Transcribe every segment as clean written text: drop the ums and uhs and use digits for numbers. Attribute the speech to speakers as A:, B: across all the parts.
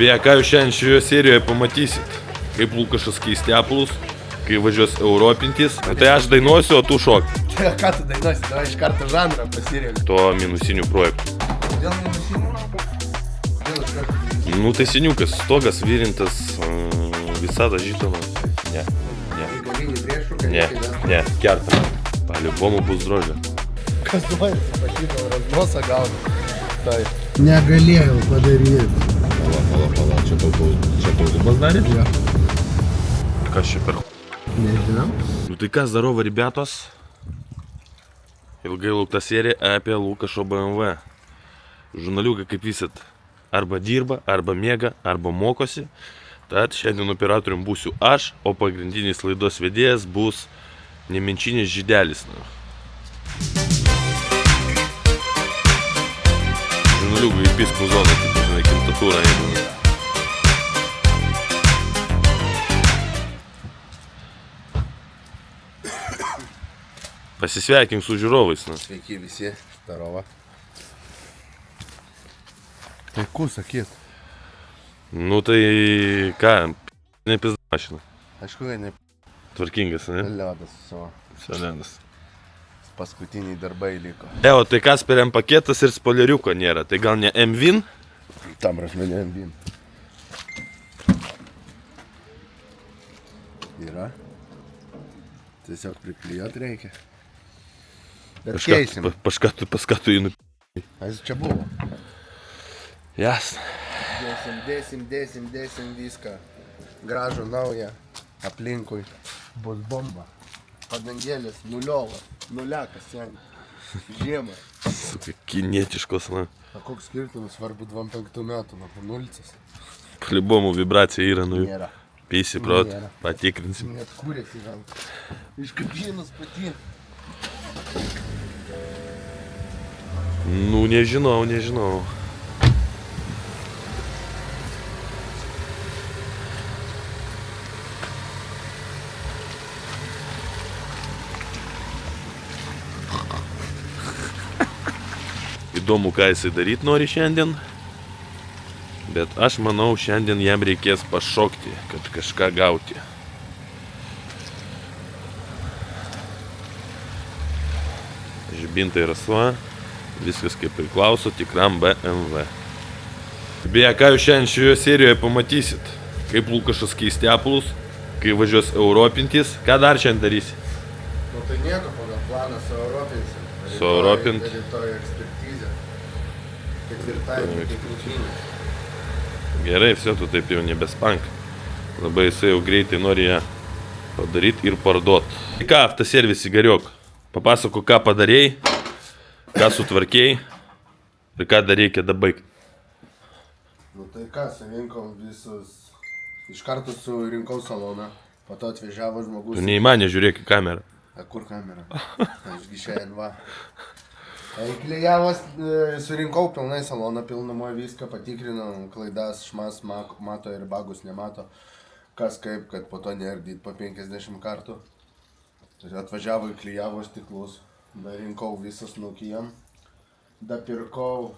A: Beje, ką jūs šiandien šioje serijoje pamatysit, kaip Lukašas keis tepalus, kai važiuos europintis. Tai aš dainuosiu, o tu šok.
B: Tai ką tu dainuosi, davai iš karto žanrą pasirinkti.
A: To minusinių projektų.
B: Kodėl minusinių? Kodėl iš karto?
A: Nu tai seniukas, stogas virintas, visada žitoma. Ne.
B: Galinį priešrūką?
A: Ne, kertama. Paliubomu bus drožė.
B: Kas nori, pašydau, raznosą gaunu. Tai.
C: Negalėjau padaryti.
A: Pala, čia tautubas darė?
C: Jo.
A: Kas čia per...
C: Nežinau.
A: Nu tai kas, darova, ribetos? Ilgai laukta serija apie Lukašo BMW. Žurnaliukai kaip visit arba dirba, arba miega, arba mokosi. Tad šiandien operatorium būsiu aš, o pagrindinis laidos vedėjas bus nemenčinis žydelis. Žurnaliukai į piskų zoną, kaip žinai, kintatūrą eina. Pasisveikink su žiūrovais.
B: Sveiki visi, Starova. Tai ku sakyt?
A: Nu tai ką, nepizda mašina.
B: Aišku, kad ne
A: Tvarkingas, ne?
B: ledas su
A: Selenas.
B: paskutiniai darbai liko.
A: O tai kas per M paketas ir spoileriuko nėra, tai gal ne M-Win?
B: Tam prasme ne M-Win. Yra. Tiesiog priklijuot reikia. Bet keisim.
A: Pas ką tu jį
B: A jis čia buvo.
A: Jasna.
B: Dėsim viską. Gražų naują aplinkui. Bus bomba. Padangėlis nuliovas. Nuliakas sen. Žiemą.
A: Suka, kinietiškos, na.
B: O koks skirtumas svarbu 25 metų nuo nulcis?
A: Palibomų vibracija yra, nu.
B: Nėra.
A: Peisi, prot,
B: Nėra.
A: patikrinsim.
B: Net kūrėsi gal. Iš kabinus pati.
A: Nu, nežinau. Įdomu, ką jisai daryt nori šiandien. Bet aš manau, šiandien jam reikės pašokti, kad kažką gauti. Žibintai rasva, viskas kaip priklauso tikram BMW. Beje, ką jūs šiandien šioje serijoje pamatysit, kaip Lukašas keis tepalus, kai važiuos europintis. Ką dar šiandien darysi?
B: Nu tai nieko, pagal planą su Europinsim.
A: Su Europint.
B: Rytoj ekspertizė. Ketvirtadienį kaip rūtinė.
A: Gerai, visi, tu taip jau nebespank. Labai jisai jau greitai nori ją padaryti ir parduot. Ką, autoservis Igariok, papasako, ką padarėjai, ką sutvarkėjai ir ką dar reikia dabaigti.
B: Nu tai ką, surinkom visus, iš karto surinkau saloną, po to atvežiavo žmogus.
A: Tu ne į mane žiūrėk į kamerą.
B: A kur kamera? Ašgi šiandien va. Klijavos, surinkau pilnai saloną, pilnumoje viską, patikrinau klaidas, šmas mato ir bagus nemato. Kas kaip, kad po to neardyt po 50 kartų. Atvažiavo į klijavos stiklus, darinkau visas nukijam. Dapirkau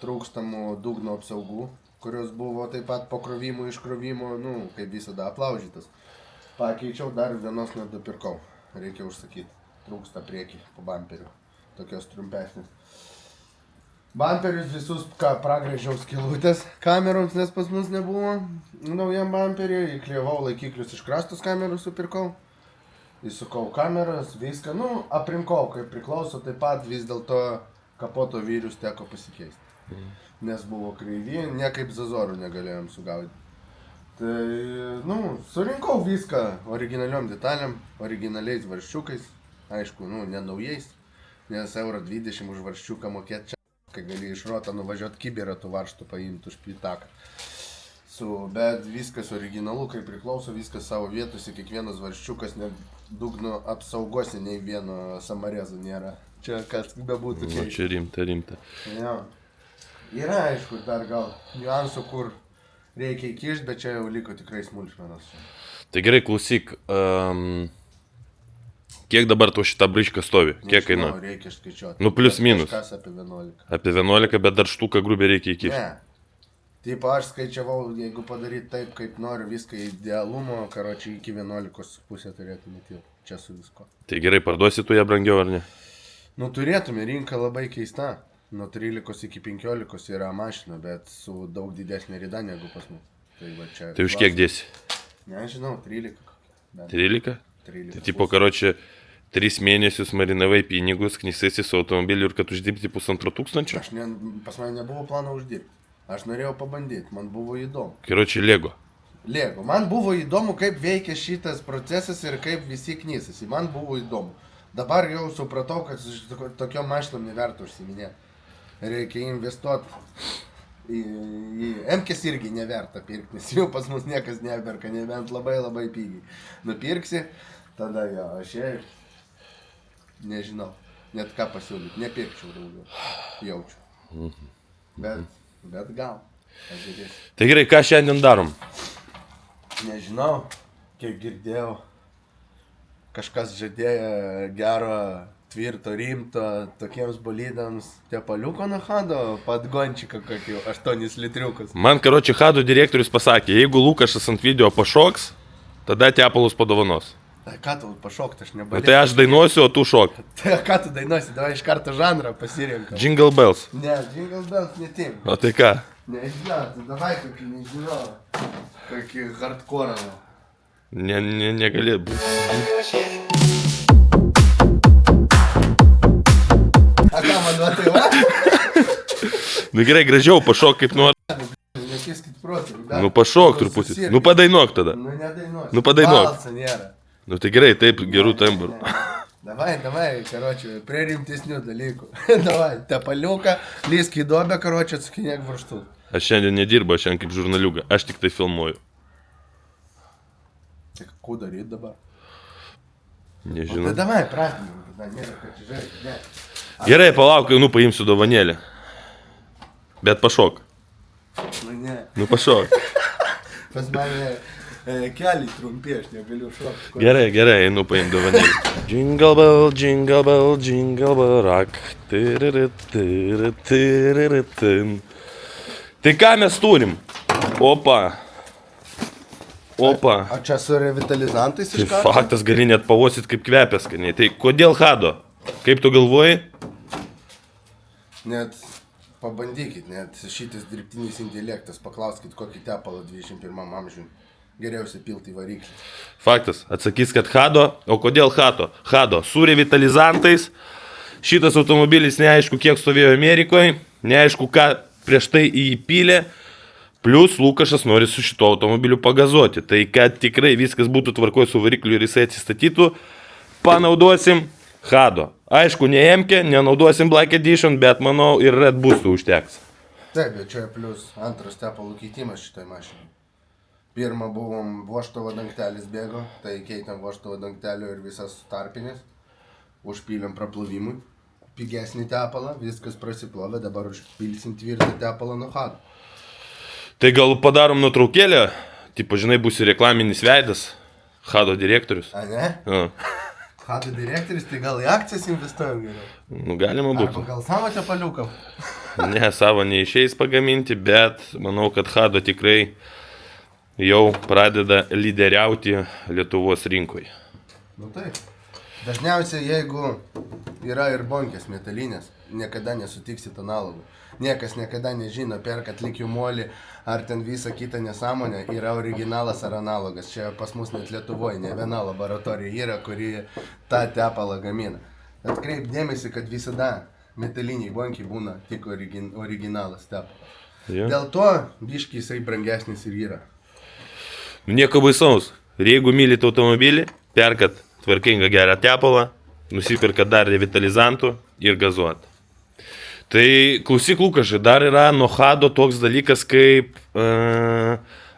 B: trūkstamų dugno apsaugų, kurios buvo taip pat po krovimo, iškrovimo, nu, kaip visada aplaužytas. Pakeičiau, dar vienos nedapirkau, reikia užsakyti, trūksta priekį po bamperiu, tokios trumpesnės. Bamperius visus pragrėžiau skylutės kameroms, nes pas mus nebuvo naujam bamperiui, įklijavau laikiklius iš krastos kamerų supirkau. Įsukau kameras, viską, nu, aprinkau, kaip priklauso, taip pat vis dėlto kapoto vyrius teko pasikeisti. Nes buvo kreivi, niekaip zazorų negalėjom sugaudyti. Tai, nu, surinkau viską originaliom detalėm, originaliais varščiukais, aišku, nu, ne naujais, nes €20 už varščiuką mokėt čia, kai gali iš roto nuvažiuot kibirą tų varštų paimti už pitaką. Bet viskas originalu, kaip priklauso, viskas savo vietose, kiekvienas varščiukas, net dugno apsaugose nei vieno samarezų nėra. Čia kas bebūtų
A: Nu, čia rimta.
B: Jo. Yra, aišku, dar gal niuansų, kur reikia įkišti, bet čia jau liko tikrai smulkmenos.
A: Tai gerai, klausyk, kiek dabar tu šitą braišką stovi? Kiek kainuoja?
B: Reikia skaičiuoti.
A: Nu, plius minus.
B: Kažkas apie 11.
A: Apie 11, bet dar štuką grubiai reikia įkišti.
B: Ne. Taip, aš skaičiavau, jeigu padaryti taip, kaip noriu, viską idealumo, karočiui iki 11,5 turėtume tilpti. Čia su visko.
A: Tai gerai, parduosi tu ją brangiau ar ne?
B: Nu, turėtume, rinka labai keista. Nuo 13 iki 15 yra mašina, bet su daug didesnė rida negu pas mus. Tai, va, čia
A: Tai už kiek dėsi?
B: Nežinau, 13.
A: 13?
B: 13.
A: Tai tipo, karočiui, 3 mėnesius marinavai pinigus, knysėsi su automobiliu ir kad uždirbti 1500?
B: Aš pas mane nebuvo plano uždirbti. Aš norėjau pabandyti, man buvo įdomu.
A: Karočiui, Lego.
B: Lego. Man buvo įdomu, kaip veikia šitas procesas ir kaip visi knysasi. Man buvo įdomu. Dabar jau supratau, kad tokiom mašinom neverta užsiminėti. Reikia investuoti į MKS irgi neverta pirkti, nes jau pas mus niekas neperka, nebent labai labai pigiai. Nupirksi, tada jo, aš jai nežinau, net ką pasiūlyti, nepirkčiau daugiau, jaučiu. Bet gal, pažiūrėsiu.
A: Tai gerai, ką šiandien darom?
B: Nežinau, kiek girdėjau, kažkas žadėjo gero, tvirto, rimto, tokiems bolydams tepaliuko nuo Hado, padgončiką kokių, 8 litriukus.
A: Man, karočiui, Hado direktorius pasakė, jeigu Lukašas ant video pašoks, tada tepalus padovanos.
B: Tai ką tu pašokti, aš
A: Na,
B: nebalėjau.
A: tai aš dainuosiu, o tu šok.
B: Tai ką tu dainuosi, davai iš karto žanrą pasirinkam.
A: Jingle bells.
B: Ne, Jingle Bells netim.
A: O tai ką?
B: Nežinau, tai davai kokį, nežinau, kokį hardcore.
A: Negali būti.
B: A ką man duotai, va?
A: Nu gerai, gražiau pašok kaip nori.
B: Nekiskit protą.
A: Nu pašok truputį. Nu padainuok tada.
B: Nu nedainuosi.
A: Nu, padainuok.
B: Balso nėra.
A: Nu tai gerai, taip, gerų tembrų.
B: Davai, karočiui, prie rimtesnių dalykų. Davai, tepaliuką, lysk į duobę, karočiui, atsukinėk varštų.
A: Aš šiandien nedirbu, aš šiandien kaip žurnaliuga. Aš tik tai filmuoju.
B: Tai ką daryti dabar?
A: Nežinau.
B: Tai davai, pratinam, tada nėra, kad čia žaisti, ne.
A: Gerai, palauk, nu paimsiu dovanėlę. Bet pašok.
B: Nu ne.
A: Nu pašok.
B: Pas mane keliai trumpi, aš negaliu šokti.
A: Gerai, einu paim dovanėlę. Jingle bell, jingle bell, jingle bell rock. Tai ką mes turim? Opa.
B: A čia su revitalizantais
A: Tai
B: iš karto?
A: faktas, gali net pavosit kaip kvepia skaniai. Tai kodėl Hado? Kaip tu galvoji?
B: Net pabandykit, net šitas dirbtinis intelektas, paklauskit kokį tepalą 21 amžiui geriausia pilti į variklį.
A: Faktas, atsakys, kad Hado. O kodėl Hado? Hado su revitalizantais. Šitas automobilis neaišku, kiek stovėjo Amerikoje, neaišku, ką prieš tai įpylė. Plus Lukašas nori su šito automobiliu pagazuoti. Tai kad tikrai viskas būtų tvarkoj su varikliu ir jisai atsistatytų, panaudosim Hado. Aišku, ne Emke, nenaudosim Black Edition, bet manau ir Red Boostų užteks.
B: Taip, bet čia plus antras tepalų keitimas šitoj mašinai. Pirmą buvom vožtuvo dangtelis bėgo, tai keitėm vožtuvo dangtelio ir visas tarpinis. Užpylėm praplovimui. Pigesnį tepalą, viskas prasiplovė, dabar užpilsim tvirtą tepalą nuo Hado.
A: Tai gal padarom nuotraukėlę, tipo, žinai, bus ir reklaminis veidas, Hado direktorius.
B: A ne?
A: Ja.
B: Hado direktorius, tai gal į akcijas investuojam geriau?
A: Nu, galima
B: Arba
A: būtų.
B: gal savo tepaliuką?
A: Ne, savo neišeis pagaminti, bet manau, kad Hado tikrai jau pradeda lyderiauti Lietuvos rinkoje.
B: Nu taip. Dažniausiai, jeigu yra ir bonkės metalinės, niekada nesutiksit analogų. Niekas niekada nežino, perkat lyg jų molį, ar ten visą kitą nesąmonę, yra originalas ar analogas. Čia pas mus net Lietuvoje ne viena laboratorija yra, kuri tą tepalą gamina. Atkreip dėmesį, kad visada metaliniai bonkiai būna tik originalas tepalas.
A: Ja.
B: Dėl to biškai jisai brangesnis ir yra.
A: Nu, nieko baisaus. Ir jeigu mylite automobilį, perkat tvarkingą gerą tepalą, nusipirkat dar revitalizantų ir gazuot. Tai klausyk, Lukašai, dar yra nuo Hado toks dalykas kaip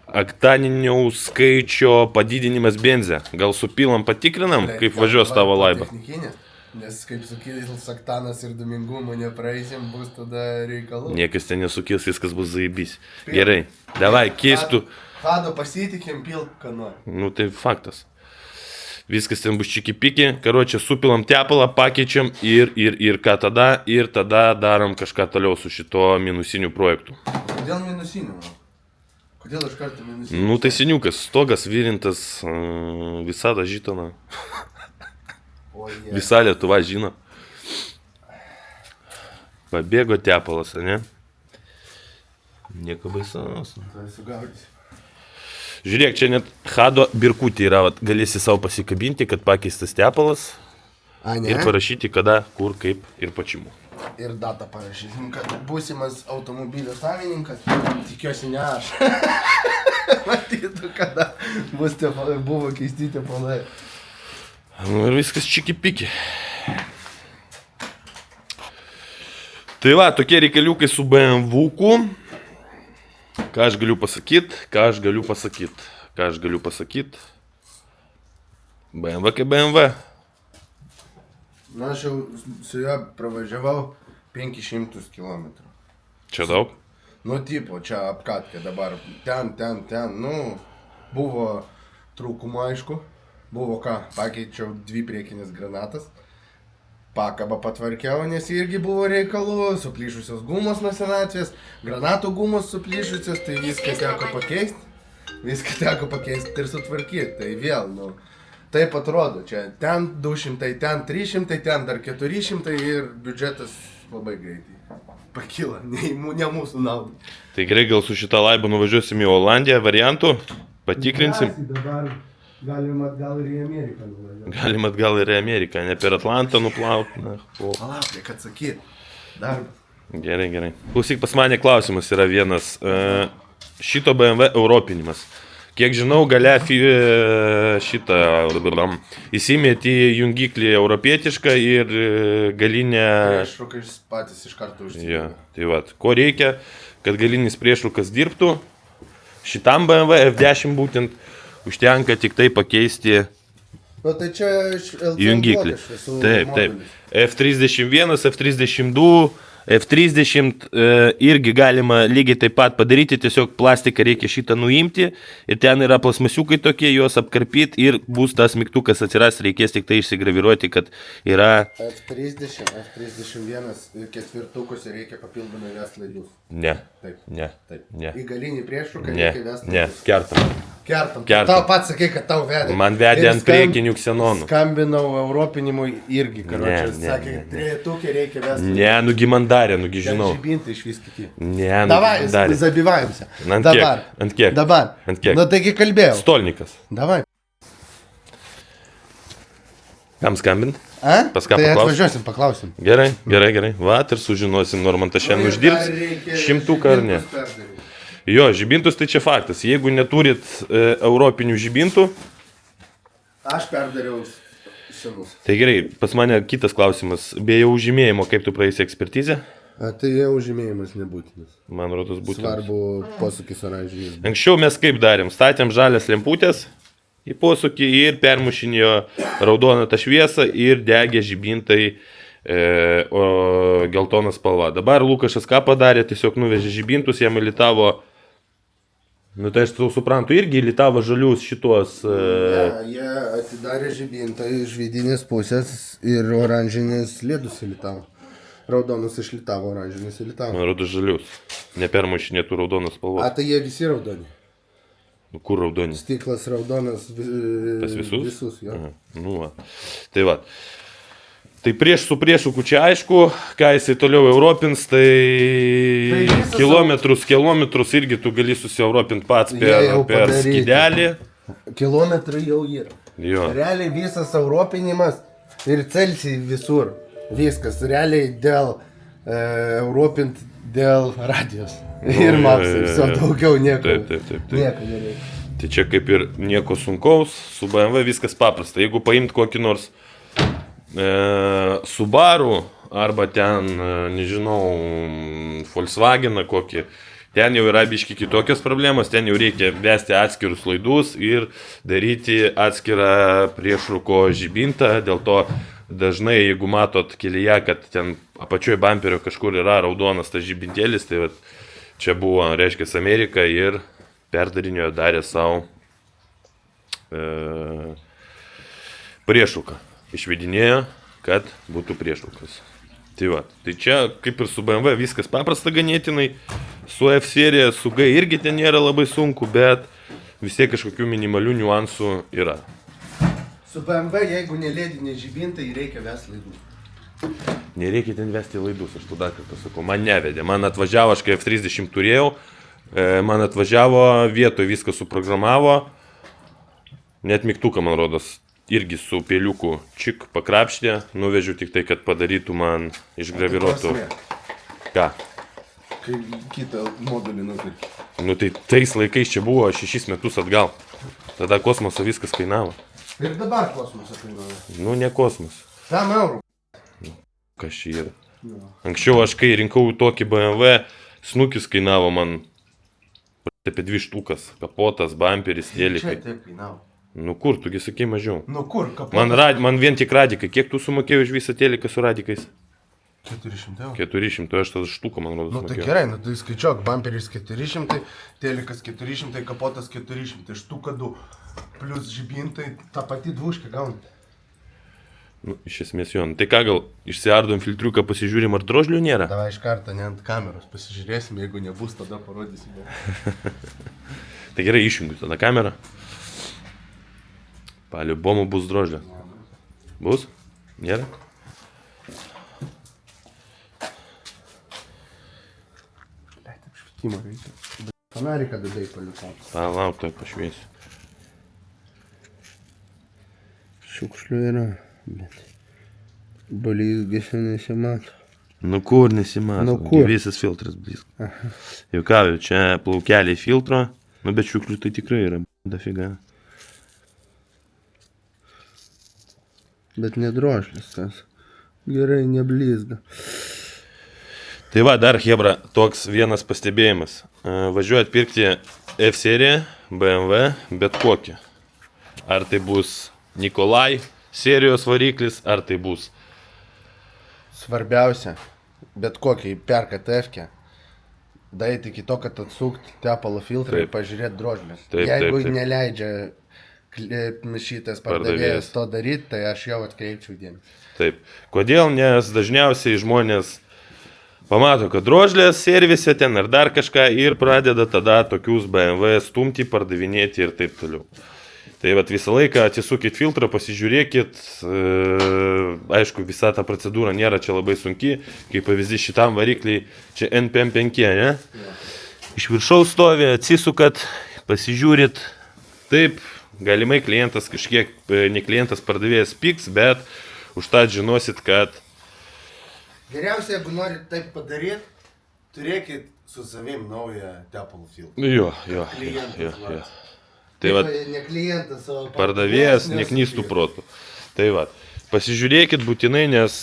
A: aktaninio skaičio padidinimas benze. Gal supilam patikrinam, kaip važiuos tavo laibą?
B: Nes kaip sukils aktanas ir domingumo nepraeisim, bus tada reikalų.
A: Niekas ten nesukils, viskas bus zaibys. Gerai, davai, keistų.
B: Hado pasitikim, pilk, ką nori.
A: Nu tai faktas. Viskas ten bus čiki-piki, karočią supilam tepalą, pakeičiam ir ką tada, ir tada darom kažką toliau su šito minusiniu projektu.
B: Kodėl minusiniu? Kodėl aš kartą minus?
A: Nu, tai seniukas, stogas virintas, visada žitona.
B: O jie.
A: Visa Lietuva žino. Pabėgo tepalas, ne? Nieko baisaus.
B: Tai sugaudysi.
A: Žiūrėk, čia net Hado birkutė yra, vat, galėsi savo pasikabinti, kad pakeistas tepalas
B: A, ne?
A: ir parašyti kada, kur, kaip ir pačimu.
B: Ir datą parašysim, kad būsimas automobilio savininkas, tikiuosi ne aš. Matytų, kada bus buvo keisti tepalai.
A: Nu ir viskas čiki-piki. Tai va, tokie reikaliukai su BMW-ku. Ką aš galiu pasakyt? BMW kaip BMW.
B: Na, aš jau su juo pravažiavau 500 km.
A: Čia daug?
B: Nu, tipo, čia apkatkė dabar. Ten. Nu, buvo trūkumų, aišku. Buvo ką, pakeičiau 2 priekinės granatas. Pakabą patvarkiau, nes irgi buvo reikalų. Suplyšusios gumos nuo senatvės. Granatų gumos suplyšusios, tai viską teko pakeisti. Ir sutvarkyti. Tai vėl, nu, taip atrodo. Čia ten 200, ten 300, ten dar 400 ir biudžetas labai greitai pakyla. Ne mūsų naudai.
A: Tai gerai, gal su šitą laibą nuvažiuosim į Olandiją variantų, patikrinsim.
B: Dabar galim atgal ir į Ameriką nuvažiuoti.
A: Galim atgal ir į Ameriką, ne per Atlantą nuplaut.
B: Palauk, reikia atsakyti. Darbas.
A: Gerai. Klausyk, pas mane klausimas yra vienas. Šito BMW europinimas. Kiek žinau, galia šitą įsimėti jungiklį europietišką ir galinę...
B: Priešrūkais patys iš karto užsienio.
A: Ja, tai va, ko reikia, kad galinis priešrūkas dirbtų. Šitam BMW F10 būtent užtenka tik tai pakeisti
B: Nu, tai čia
A: jungiklį. Taip. F31, F32, F30 irgi galima lygiai taip pat padaryti, tiesiog plastiką reikia šitą nuimti ir ten yra plasmasiukai tokie, juos apkarpyti ir bus tas mygtukas atsiras, reikės tik tai išsigraviruoti, kad yra...
B: F30, F31 ketvirtukus reikia papildomai vest laidus.
A: Ne.
B: Taip.
A: Ne.
B: Į galinį priešrūką
A: Ne.
B: reikia vest
A: Ne.
B: laidus. Kertam. Tau pats sakai, kad tau vedė.
A: Man vedė ant priekinių ksenonų.
B: Skambinau europinimui irgi, karočią.
A: Ne.
B: Sakė, trejetukė reikia vest.
A: Ne, nugi man darė, nugi žinau.
B: Žibintai iš vis kiti.
A: Ne,
B: Davai,
A: nugi darė.
B: zabivajimся.
A: Ant kiek? Ant kiek?
B: Dabar.
A: Ant kiek?
B: Nu, taigi kalbėjau.
A: Stolnikas.
B: Davai.
A: Kam skambint?
B: A?
A: Pas ką
B: tai
A: paklaust?
B: atvažiuosim, paklausim.
A: Gerai. Vat ir sužinosim, Normantas šiandien uždirbs 100 ar ne. Jo, žibintus tai čia faktas. Jeigu neturit europinių žibintų,
B: Aš perdariau senus.
A: tai gerai, pas mane kitas klausimas. Be jau žymėjimo, kaip tu praeisi ekspertizę?
B: Tai jau žymėjimas nebūtinas.
A: Man rodos būtent.
B: Svarbu posūkis oranžinis.
A: Anksčiau mes kaip darėm? Statėm žalias lemputės į posūkį ir permušinėjo raudoną tą šviesą ir degė žibintai geltoną spalvą. Dabar Lukašas ką padarė? Tiesiog nuvežė žibintus, jam įlitavo... Nu tai aš suprantu, irgi įlitavo žalius šitos...
B: Ne, jie atidarė žibintą iš vidinės pusės ir oranžinis lėdus įlitavo. Raudonus išlitavo, oranžinis įlitavo.
A: Man rodos žalius. Nepermušinėtų raudonos spalvos.
B: Tai jie visi raudoni.
A: Kur raudonis?
B: Stiklas raudonas.
A: Pas visus?
B: Visus, jo.
A: Aha. Nu va. Tai va. Tai prieš su priešuku čia aišku, ką jisai toliau europins, tai kilometrus irgi tu gali susieuropinti pats per skydelį.
B: Kilometrai jau yra.
A: Jo.
B: Realiai visas europinimas ir Celsijai visur. Viskas. Realiai dėl europint dėl radijos. Ir mapsai. Viso daugiau nieko.
A: Taip.
B: Nieko nereikia.
A: Tai čia kaip ir nieko sunkaus, su BMW viskas paprasta. Jeigu paimt kokį nors Subaru arba ten, nežinau, Volkswageną kokį, ten jau yra biški kitokios problemos, ten jau reikia vesti atskirus laidus ir daryti atskirą priešrūko žibintą, dėl to dažnai, jeigu matot kelyje, kad ten apačioje bamperio kažkur yra raudonas tas žibintėlis, tai vat, čia buvo, reiškia, Amerika ir perdarinėjo, darė savo priešrūką. Išvedinėjo, kad būtų priešrūkas. Tai va, tai čia kaip ir su BMW viskas paprasta ganėtinai, su F serija, su G irgi ten nėra labai sunku, bet vis tiek kažkokių minimalių niuansų yra.
B: Su BMW, jeigu nelėdiniai žibintai, reikia ves laidų.
A: Nereikia ten vesti laidus, aš tu dar kartą sakau, man nevedė, man atvažiavo, aš kai F30 turėjau, man atvažiavo, vietoj viską suprogramavo, net mygtuką man rodos, irgi su pėliuku čik pakrapštė, nuvežiu tik tai, kad padarytų man išgraviruotų. Ką?
B: Kai kitą modulį nupirkti.
A: Nu tai tais laikais čia buvo 6 metus atgal. Tada kosmoso viskas kainavo.
B: Ir dabar kosmosą kainuoja.
A: Nu ne kosmos.
B: 10 eurų.
A: Kas čia yra? Anksčiau aš kai rinkau tokį BMW, snukis kainavo man apie 2 štukas. Kapotas, bamperis, telikai.
B: Čia taip kainavo.
A: Nu kur, tugi sakei mažiau.
B: Nu kur, kapotas?
A: Man vien tik radikai. Kiek tu sumokėjai už visą teliką su radikais?
B: 400 eurų.
A: 400, aš tas štuką, man rodos,
B: Nu tai
A: mokėjau.
B: gerai, nu tai skaičiuok, bamperis 400, telikas 400, kapotas 400, štuka 2, plus žibintai, tą patį dvuškę gauni.
A: Nu, iš esmės jo. Nu, tai ką gal, išsiardom filtriuką, pasižiūrim, ar drožlių nėra?
B: Davai iš karto, ne ant kameros, pasižiūrėsim, jeigu nebus, tada parodysim.
A: Tai gerai, išjungiu tada kamerą. Paliubomų bus drožlė. Bus? Nėra?
B: Taip švietimo reikia. Fanarį kada dai paliukau.
A: Palauk, toj pašviesiu.
C: Šiukšlių yra, bet blizgėse nesimato.
A: Nu kur nesimato?
C: Nu kur?
A: Visas filtras blizga. Juokauju, čia plaukeliai filtro, nu bet šiukšlių tai tikrai yra, dafiga.
C: Bet nedrožlis tas. Gerai, neblizga.
A: Tai va, dar hebra, toks vienas pastebėjimas. Važiuojat pirkti F seriją, BMW, bet kokį. Ar tai bus Nikolai serijos variklis, ar tai bus.
B: Svarbiausia, bet kokį perka TF-kę. Daeit iki to, kad atsukt tepalo filtrą ir
A: Taip.
B: pažiūrėti drožlės.
A: Taip,
B: Jeigu
A: taip, taip.
B: neleidžia šitas pardavėjas to daryti, tai aš jau atkreipčiau dėmesį.
A: Taip. Kodėl? Nes dažniausiai žmonės pamato, kad drožlės servise ten ar dar kažką ir pradeda tada tokius BMW stumti, pardavinėti ir taip toliau. Tai vat visą laiką atsisukit filtrą, pasižiūrėkit, aišku, visa ta procedūra nėra čia labai sunki, kaip pavyzdys šitam varikliai, čia NPM5, ne? Iš viršaus stovi, atsisukat, pasižiūrit, taip, galimai klientas kažkiek, ne klientas pardavėjas piks, bet užtat žinosit, kad
B: Geriausia, jeigu norit taip padaryti, turėkit su savim naują tepalo filtrą.
A: jo.
B: Klientas va.
A: Tai vat,
B: Ne klientas, o
A: pardavėjas
B: nes-
A: neknystų protų. Tai va, pasižiūrėkit būtinai, nes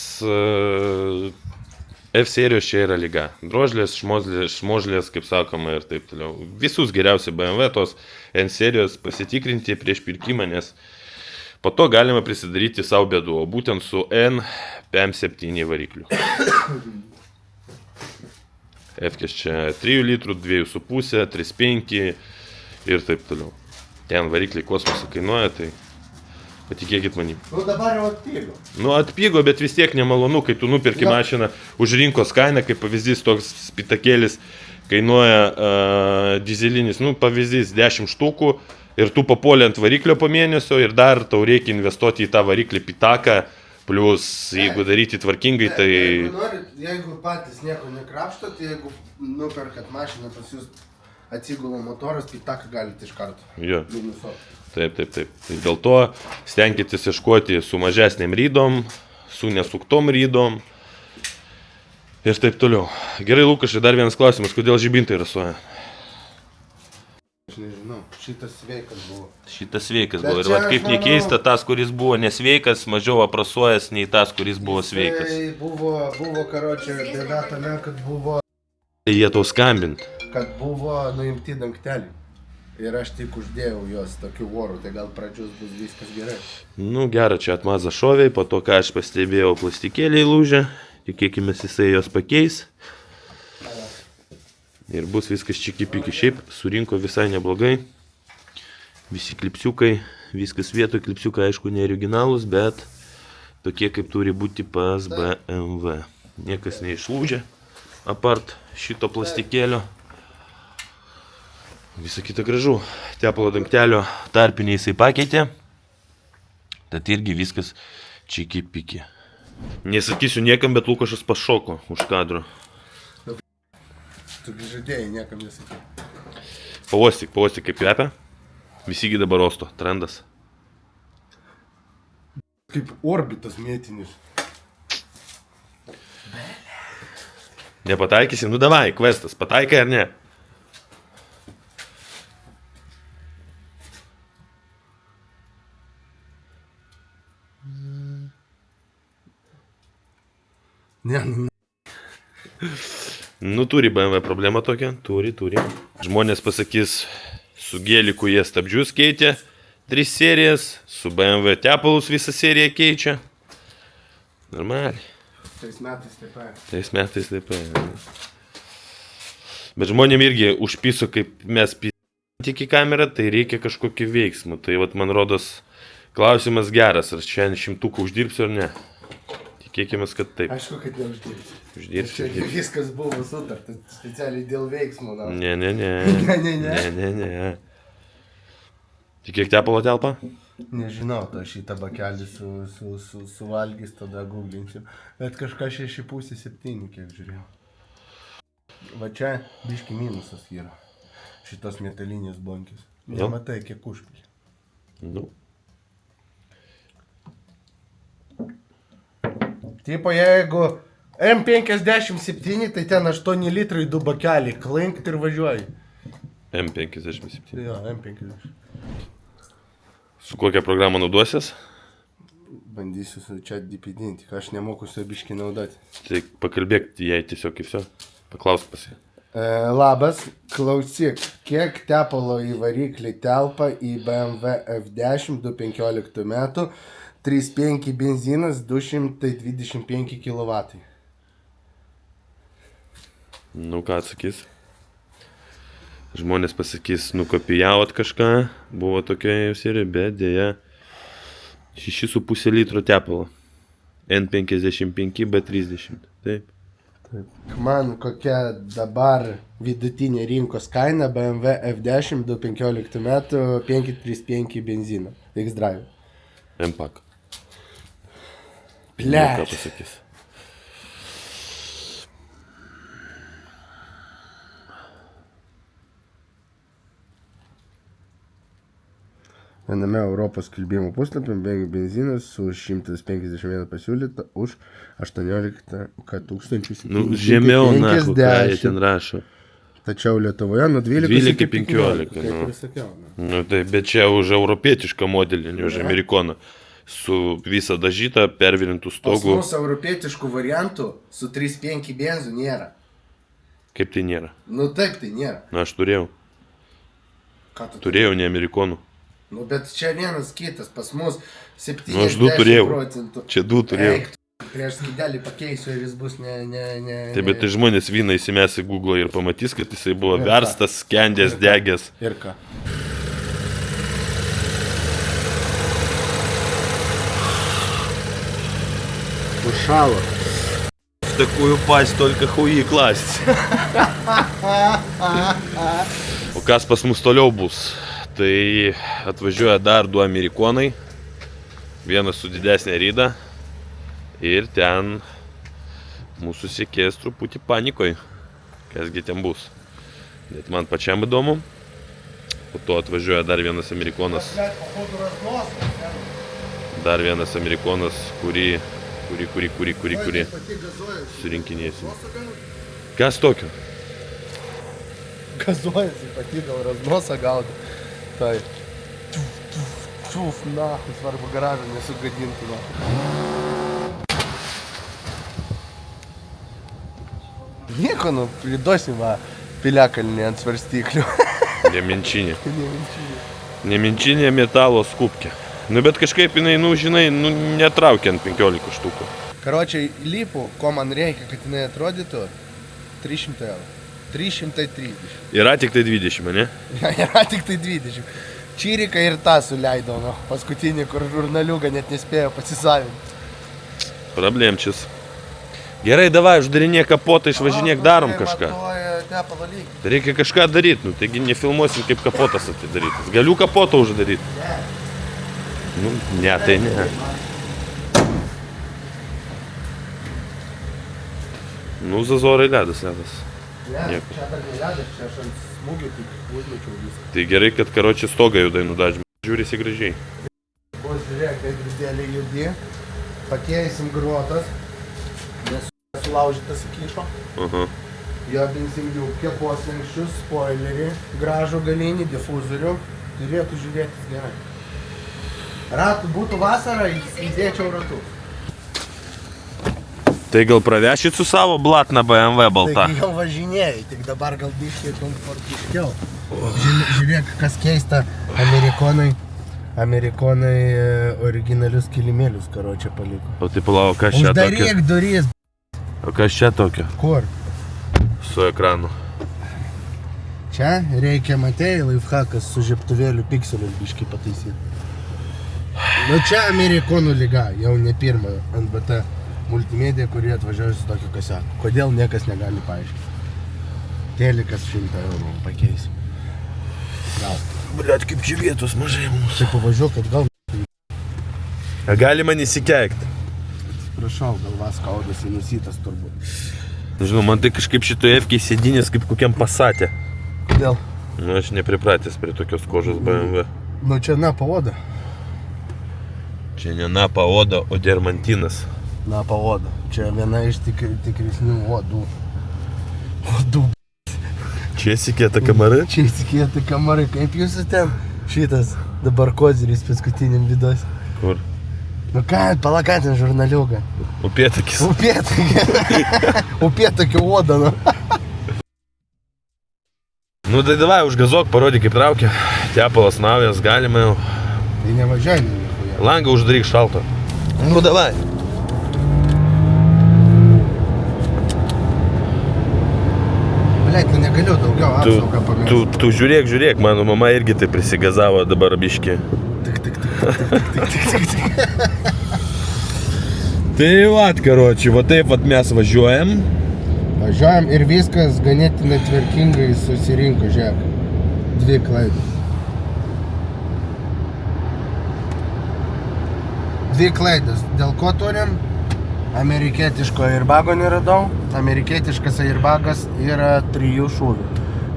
A: F serijos čia yra lyga. Drožlės, šmožlės, kaip sakoma, ir taip toliau. Visus geriausia BMW, tos N serijos pasitikrinti prieš pirkimą, nes po to galima prisidaryti savo bėdų, o būtent su N PM7 varikliu. F-kės čia 3 litrų, 2,5, 3,5 ir taip toliau. Ten varikliai kosmosą kainuoja, tai patikėkit manim.
B: Nu dabar jau atpigo.
A: Nu atpigo, bet vis tiek nemalonu, kai tu nupirki mašiną už rinkos kainą, kaip pavyzdys toks spitakėlis kainuoja dizelinis, nu pavyzdys 10 štukų ir tu papuoli ant variklio po mėnesio ir dar tau reikia investuoti į tą variklį pitaką, plus jeigu daryti tvarkingai, tai...
B: Jeigu patys nieko nekrapštot, jeigu nuperkat mašiną pas jūs atsigula motoras, tai taką galite iš karto
A: Jo.
B: minusuoti.
A: Taip. Tai dėl to stenkitės ieškoti su mažesnėm rydom, su nesuktom rydom ir taip toliau. Gerai, Lukašai, dar vienas klausimas, kodėl žibintai rasuoja?
B: Aš nežinau, šitas sveikas buvo.
A: Šitas sveikas
B: Bet
A: buvo. Ir
B: čia
A: vat kaip
B: aš manau-
A: nekeista, tas, kuris buvo nesveikas, mažiau aprasuojas nei tas, kuris buvo sveikas.
B: Tai buvo karočią, bėda tame, kad buvo
A: Jie tau skambint.
B: nuimti dangteliai. Ir aš tik uždėjau juos tokiu voru, tai gal pradžius bus viskas gerai.
A: Nu, gera, čia atmaza šoviai, po to, ką aš pastebėjau, plastikėliai lūžė. Tikėkime, jisai jos pakeis. Ir bus viskas čiki-piki. Šiaip surinko visai neblogai. Visi klipsiukai, viskas vietoj, klipsiukai aišku ne originalus, bet tokie kaip turi būti pas BMW. Niekas neišlūžė. Apart šito plastikėlio. Visa kita gražu. Tepalo dangtelio tarpinį jisai pakeitė. Tad irgi viskas čiki piki. Nesakysiu niekam, bet Lukašas pašoko už kadro.
B: Tu žadėjai, niekam nesakai.
A: Pavostyk, kaip kvepia. Visigi dabar rosto. Trendas.
B: Kaip orbitas mėtinis.
A: Nepataikysi? Nu davai, questas. Pataikai ar ne?
B: Ne, nu.
A: Nu, turi BMW problemą tokią. Turi. Žmonės pasakys, su gėliku jie stabdžius keitė 3 serijas, su BMW tepalus visą seriją keičia. Normaliai.
B: Tais
A: metais taip. Bet žmonėm irgi užpiso, kaip mes tik į kamerą, tai reikia kažkokį veiksmų. Tai vat man rodos klausimas geras, ar šiandien 100 uždirbsiu ar ne. Tikėkime, kad taip.
B: Aišku, kad neuždirbsi.
A: Uždirbsiu.
B: Čia viskas buvo sutarta, specialiai dėl veiksmų.
A: Ne.
B: Ne.
A: Tik kiek tepalo telpa?
B: Nežinau, to šitą bakelį suvalgys, tada googlinsiu. Bet kažką 6,5-7, kiek žiūrėjau. Va čia biški minusas yra. Šitos metalinės bonkės. Nematai, kiek užpilė.
A: Nu.
B: Tipo, jeigu M57, tai ten 8 litrai 2 bakeliai. Klinkt ir važiuoji.
A: M57.
B: Jo, M50.
A: Su kokia programa naudosies?
B: Bandysiu su čia dipidinti, aš nemoku su biški naudoti.
A: Tai pakalbėk jai tiesiog ir viso. Paklausk pas ją.
B: Labas, klausyk, kiek tepalo į variklį telpa į BMW F10 2015 metų, 3.5 benzinas, 225 kW.
A: Nu ką atsakys? Žmonės pasakys, nukopijavot kažką, buvo tokia jau serija, bet dėja 6,5 litro tepalo. N55 B30. Taip.
B: Man kokia dabar vidutinė rinkos kaina BMW F10 2015 metų 535 benziną. X-Drive.
A: M-Pack.
B: Ble.
A: Ką pasakys?
B: Viename Europos skelbimų puslapį benzinas su 151 pasiūlyta už 18 750.
A: Nu, žemiau, na, ką jie ten rašo.
B: Tačiau Lietuvoje nuo 12 iki 15. Kaip ir sakiau.
A: Nu, tai, bet čia už europietišką modelį, ne už amerikoną. Su visą dažytą, pervirintų
B: Pas
A: stogų.
B: mūsų europietiškų variantų su 3.5 benzu nėra.
A: Kaip tai nėra?
B: Nu taip, tai nėra.
A: Na, aš turėjau.
B: Ką tu
A: Turėjau, ne amerikonų.
B: Nu, bet čia vienas kitas, pas mus 70
A: Nu, aš 2 turėjau.
B: procentų.
A: Čia 2 turėjau.
B: Eik, prieš skidelį pakeisiu ir jis bus
A: Taip, bet tai žmonės vyną įsimės į Google ir pamatys, kad jisai buvo verstas, skendęs, degęs.
B: Ir ką? Ушало.
A: В такую пасть только хуи класть. O kas pas mus toliau bus? Tai atvažiuoja dar 2 amerikonai. Vienas su didesnė ryda. Ir ten mūsų sekėjas truputį panikoj. Kasgi ten bus. Bet man pačiam įdomu. Po to atvažiuoja dar vienas amerikonas. Dar vienas amerikonas, kurį surinkinėsim. Kas tokio?
B: Gazuojasi, pati gal raznosą gaudo. Tai. Čuf, nahu, svarbu garažą nesugadintų. Nieko, nu, priduosim va piliakalnį ant svarstyklių.
A: Neminčinė. Neminčinė metalo skupkė. Nu, bet kažkaip jinai, nu, žinai, nu, netraukia ant 15 štukų.
B: Karočiai, lypų, ko man reikia, kad jinai atrodytų, 300 eurų. 330.
A: Yra tik tai 20, ne?
B: Yra tik tai 20. Čiriką ir tą suleidau, nu, paskutinį, kur žurnaliuką net nespėjo pasisavinti.
A: Problemčias. Gerai, davai, uždarinėk kapotą, išvažinėk, darom kažką.
B: Matuoja tepalo lygį.
A: Tai reikia kažką daryti, nu, taigi nefilmuosim, kaip kapotas atidarytas. Galiu kapotą uždaryti?
B: Ne.
A: Nu, ne, tai ne. Nu, Zazorai ledas.
B: Ne,
A: Nieko.
B: čia dar neledas, čia aš ant smūgių tik užmečiau viską.
A: Tai gerai, kad karočią stogą judai nudažym. Žiūrėsi gražiai.
B: O žiūrėk, kai grūdėlį judė, pakeisim gruotas, nes sulaužytas įkišo.
A: Aha.
B: Jodinsim jų poslenkščius, spoilerį, gražų galinį, difuzorių. Turėtų žiūrėtis gerai. Ratų būtų vasara, įdėčiau ratus.
A: Tai gal pravešit su savo blatna BMW balta?
B: Taigi jau važinėjai, tik dabar gal biškiai komfortiškiau. Žiūrėk, kas keista, Amerikonai originalius kilimėlius karočią paliko.
A: O tai palauk, kas čia tokio?
B: Uždaryk duris.
A: O kas čia tokio?
B: Kur?
A: Su ekranu.
B: Čia reikia, matėjai, laifhakas su žiebtuvėliu pikselius biškiai pataisyti. Nu čia Amerikonų lyga, jau ne pirma NBT multimedija, kurie atvažiuoja su tokiu kasiaku. Kodėl niekas negali paaiškinti. Telikas 100 eurų pakeis. Gal.
A: Blet, kaip čia vietos mažai mums.
B: Tai pavažiuok, kad gal...
A: Gali man įsikeikti.
B: Prašau, galvas kaudas įnusytas turbūt.
A: Nežinau, man tai kažkaip šitoje F-kiai sėdinės kaip kokiam pasate.
B: Kodėl?
A: Nu, aš nepripratęs prie tokios kožos BMW.
B: Nu čia Napa Oda.
A: Čia ne Napa Oda, o Dermantinas.
B: Napa Oda. Čia viena iš tikresnių odų. Odų.
A: Čia įsikėta kamara?
B: Čia įsikėta kamarai. Kaip jūsų ten šitas dabar koziris paskutiniam vidos?
A: Kur?
B: Nu ką, palakatin žurnaliuką.
A: Upėtakis.
B: Upėtakio oda, nu.
A: Nu tai davai, užgazuok, parodyk kaip traukia. Tepalas naujas, galima jau.
B: Tai nevažiuoji, niekuja.
A: Langą uždaryk šalto. Nu davai.
B: Bleit, nu negaliu daugiau apsaugą pamėsti.
A: Tu žiūrėk, mano mama irgi tai prisigazavo dabar biškį.
B: Tik.
A: Tai vat, karoči, va taip vat mes važiuojam.
B: Važiuojam ir viskas ganėtinai tvarkingai susirinko, žiūrėk. 2 klaidos. 2 klaidos. Dėl ko turim? Amerikietiško airbago neradau. Amerikietiškas airbagas yra 3 šūvių.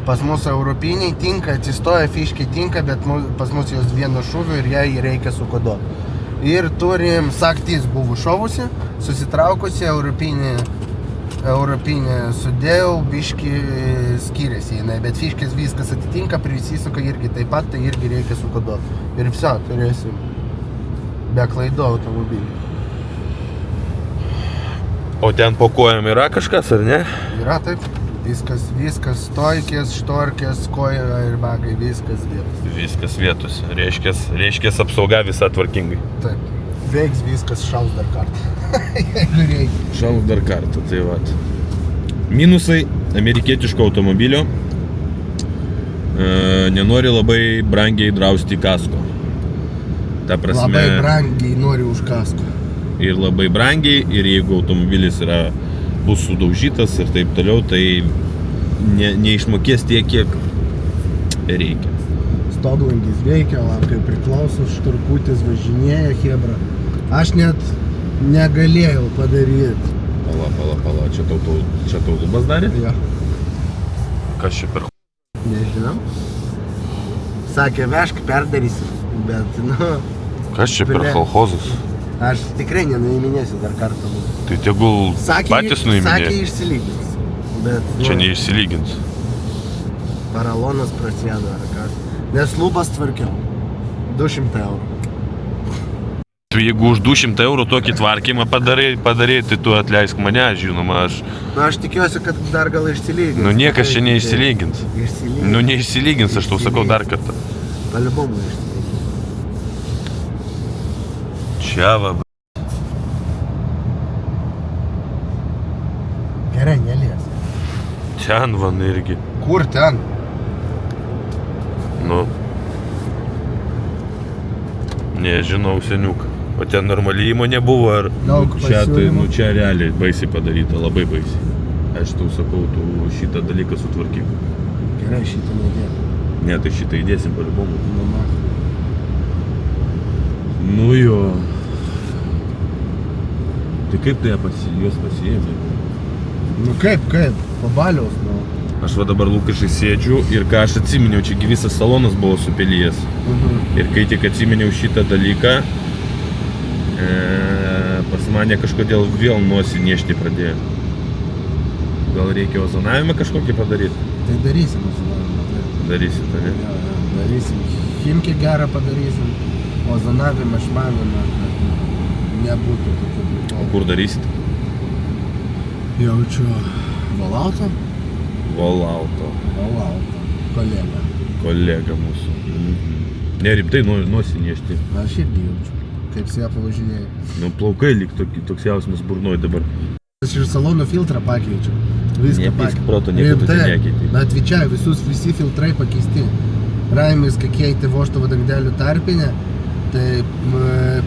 B: Pas mus europiniai tinka, atsistoja fiškiai tinka, bet pas mus jos 1 šūvių ir jai reikia sukoduoti. Ir turim saktys buvo šovusi, susitraukusi, europinė sudėjau, biški skiriasi jinai, bet fiškės viskas atitinka, prisisuka irgi taip pat, tai irgi reikia sukoduoti. Ir viso, turėsim be klaidų automobilį.
A: O ten po kojom yra kažkas, ar ne?
B: Yra taip, viskas, stojkės, štorkės, koja ir bagai, viskas vietos.
A: Viskas vietos, reiškės apsauga visa tvarkingai.
B: Taip, veiks viskas, šaus dar kartą, jeigu reikia.
A: Šaus dar kartą, tai vat. Minusai amerikietiško automobilio. Nenori labai brangiai drausti kasko. Ta prasme,
B: Labai brangiai nori už kasko.
A: ir labai brangiai, ir jeigu automobilis bus sudaužytas ir taip toliau, tai neišmokės tiek, kiek reikia.
B: Stoglangis veikia, labai priklauso, šturkutis važinėja, hebra. Aš net negalėjau padaryti.
A: Pala, čia tau lubas darė?
B: Jo.
A: Kas čia per...
B: Nežinau. Sakė, vežk, perdarysim, bet, nu...
A: Kas čia per kolchozus?
B: Aš tikrai nenuiminėsiu dar kartą.
A: Tai tegul patys
B: Sakė,
A: nuiminė.
B: išsilygins. Bet,
A: Čia neišsilygins.
B: Paralonas prasėdo ar kas. Nes lubas tvarkiau. 200 eurų.
A: Tu jeigu už 200 eurų tokį tvarkymą padarai, tai tu atleisk mane, žinoma, aš...
B: Na, aš tikiuosi, kad dar gal išsilygins.
A: Nu niekas čia neišsilygins.
B: Išsilygins.
A: Nu neišsilygins, aš tau sakau dar kartą.
B: Palibomu išsilygins.
A: Čia va...
B: Gerai, nelies.
A: Ten van irgi.
B: Kur ten?
A: Nu. Nežinau, seniuk. O ten normaliai įmonė buvo, ar
B: Daug
A: čia, tai,
B: pasiūlymų.
A: nu, čia realiai baisiai padaryta, labai baisiai. Aš tau sakau, tu šitą dalyką sutvarkyk.
B: Gerai, šitą nedėk.
A: Ne, tai šitą įdėsim palibomu.
B: Nu, na.
A: Nu jo. Tai kaip tu juos pasiėmė?
B: Nu kaip, pabaliaus, nu.
A: Aš va dabar Lukašai sėdžiu ir ką aš atsiminiau, čia visas salonas buvo supelyjęs. Ir kai tik atsiminiau šitą dalyką, pas mane kažkodėl vėl nosį niešti pradėjo. Gal reikia ozonavimą kažkokį padaryti?
B: Tai darysim ozonavimą, tai.
A: Darysit, ne?
B: Jo, darysim. Chimkį gerą padarysim, ozonavimą, šmanimą, kad nebūtų tokių
A: O
B: prikolų.
A: kur darysit?
B: Jaučiu Valautą?
A: Volauto.
B: Valautą. Kolega.
A: Kolega mūsų. Ne, rimtai nosį niešti.
B: Aš irgi jaučiu, kaip su ją pavažinėjau.
A: Nu, plaukai lyg toks jausmas burnoj dabar.
B: Aš ir salono filtrą pakeičiau. Viską
A: Nepysk proto, nieko tu ten nekeitei.
B: Na, atvičiai, visi filtrai pakeisti. Raimis, kai keitė vožtavo dangdelių tarpinę, tai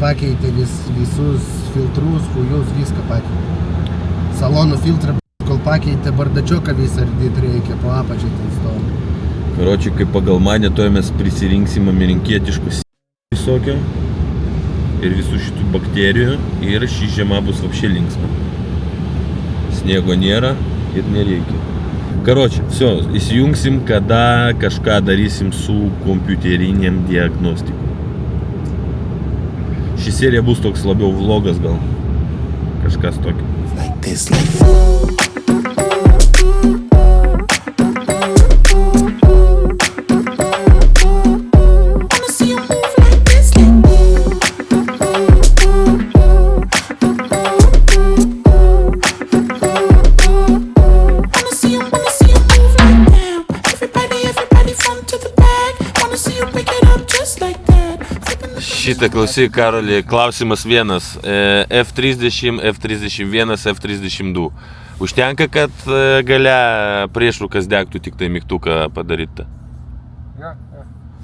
B: pakeitė visus filtrus, hujus, viską pakeitė. Salono filtrą, kol pakeitė bardačioką visą ardyti reikia, po apačiai ten stovi.
A: Karočiui, kaip pagal mane, to mes prisirinksim amerikietiškų visokio ir visų šitų bakterijų ir ši žiema bus vapšė linksma. Sniego nėra ir nereikia. Karočiui, все, įsijungsim, kada kažką darysim su kompiuteriniam diagnostiku. Ši serija bus toks labiau vlogas gal. Kažkas tokio.
B: Like this.
D: Wanna see you move like this, wanna see you move like that. Everybody front to the back. Wanna see you pick it up just like that. Flipping the
A: Šitą klausyk, Karoli, klausimas vienas. F30, F31, F32. Užtenka, kad gale priešrūkas degtų, tik tai mygtuką padaryti.
E: Jo.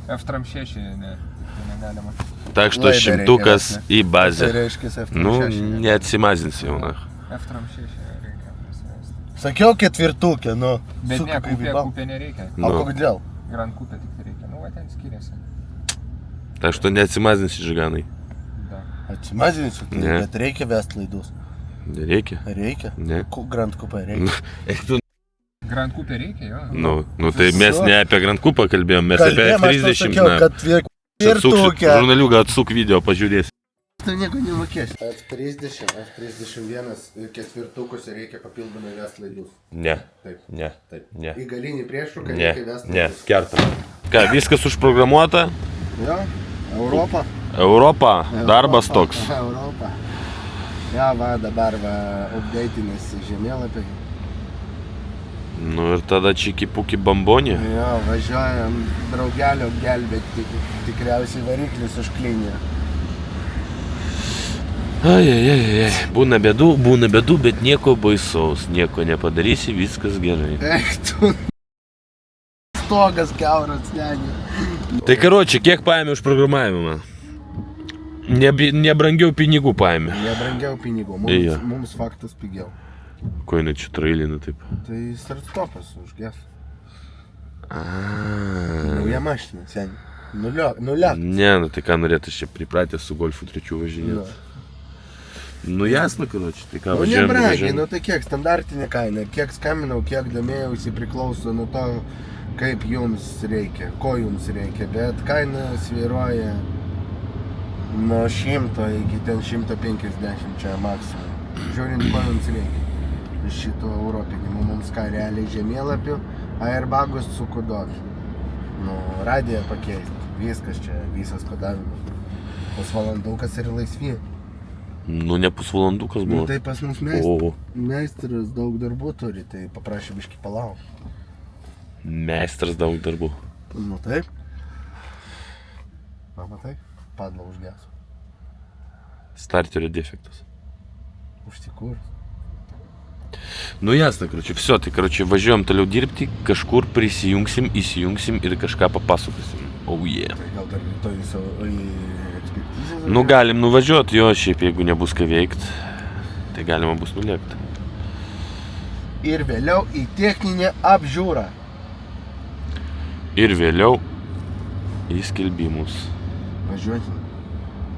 E: F36 negalima.
A: Tak što
B: Laidą
A: šimtukas
B: reikia
A: į bazę.
B: Tai reiškia F36.
A: Nu, neatsimazinsi jau, na.
E: F36 reikia prisivesti.
B: Sakiau ketvirtukė, nu.
E: Bet
B: Suka,
E: ne,
B: kaip į
E: kupė nereikia.
B: O
A: Nu.
B: kodėl?
E: Grand kupė tik tai reikia. Nu, va ten skiriasi.
A: Tak što neatsimazinsi, žiganai.
E: Da.
B: Atsimazinsiu, tai,
A: Ne.
B: bet reikia vest laidus.
A: Nereikia.
B: Reikia?
A: Ne.
B: Grand Coupe reikia.
A: Eik tu.
E: Grand kupė reikia, jo.
A: Nu, tai mes ne apie Grand Coupą kalbėjom, mes apie
B: Kalbėjom, aš tau
A: F30.
B: sakiau,
A: Na.
B: kad ketvirtukė.
A: Žurnaliuką atsuk video, pažiūrėsi.
B: Tu nieko nemokėsi. F30, F31 ketvirtukus reikia papildomai vest laidus.
A: Ne,
B: Taip.
A: ne,
B: Taip.
A: ne.
B: Į galinį priešrūką
A: Ne,
B: reikia vest
A: ne,
B: laidus.
A: kertam. Ką, viskas užprogramuota?
B: Jo, Europa.
A: Europa, darbas toks.
B: Europa. Ja, va, dabar va, updatinės žemėlapiai.
A: Nu ir tada čiki-puki bambonė.
B: Jo, važiuojam draugelio gelbėti, tikriausiai variklis užklinė.
A: Ai, būna bėdų, bet nieko baisaus, nieko nepadarysi, viskas gerai.
B: Eik tu, stogas kiauras, negi.
A: Tai karoči, kiek paėmė už programavimą? Nebrangiau pinigų paėmė.
B: Nebrangiau pinigų,
A: Jo.
B: mums faktas pigiau.
A: Ko jinai čia trailina taip?
B: Tai startstopas užges.
A: Aaa.
B: Nauja mašina, seniai. Nuliak.
A: Ne, nu tai ką norėtų čia pripratęs su Golfu 3 važinėti. Nu jasna, karoči, tai ką
B: Nu
A: važiuojam.
B: nebrangiai, nu tai kiek standartinė kaina, kiek skambinau, kiek domėjausi, priklauso nuo to, kaip jums reikia, ko jums reikia, bet kaina svyruoja nuo 100 iki ten 150 čia maksimum. Žiūrint, ko jums reikia. Iš šito europinimo mums ką realiai žemėlapių, airbagus su kodovė. Nu, radiją pakeisti, viskas čia, visas kodavimas. Pusvalandukas ir laisvi.
A: Nu ne pusvalandukas
B: Nu,
A: buvo.
B: tai pas mus
A: O,
B: meistras daug darbų turi, tai paprašė biškį palauk.
A: meistras daug darbų.
B: Nu taip. Na, matai, padla užgeso.
A: Starterio defektas.
B: Užtikūręs.
A: Nu jasna, все, tai, važiuojam toliau dirbti, kažkur prisijungsim, įsijungsim ir kažką papasakosim. Oh yeah.
B: Gal dar rytoj į ekspertizę?
A: Nu galim nuvažiuoti, jo, šiaip jeigu nebus ką veikt, tai galima bus nulėkti.
B: Ir vėliau į techninę apžiūrą.
A: Ir vėliau į skelbimus.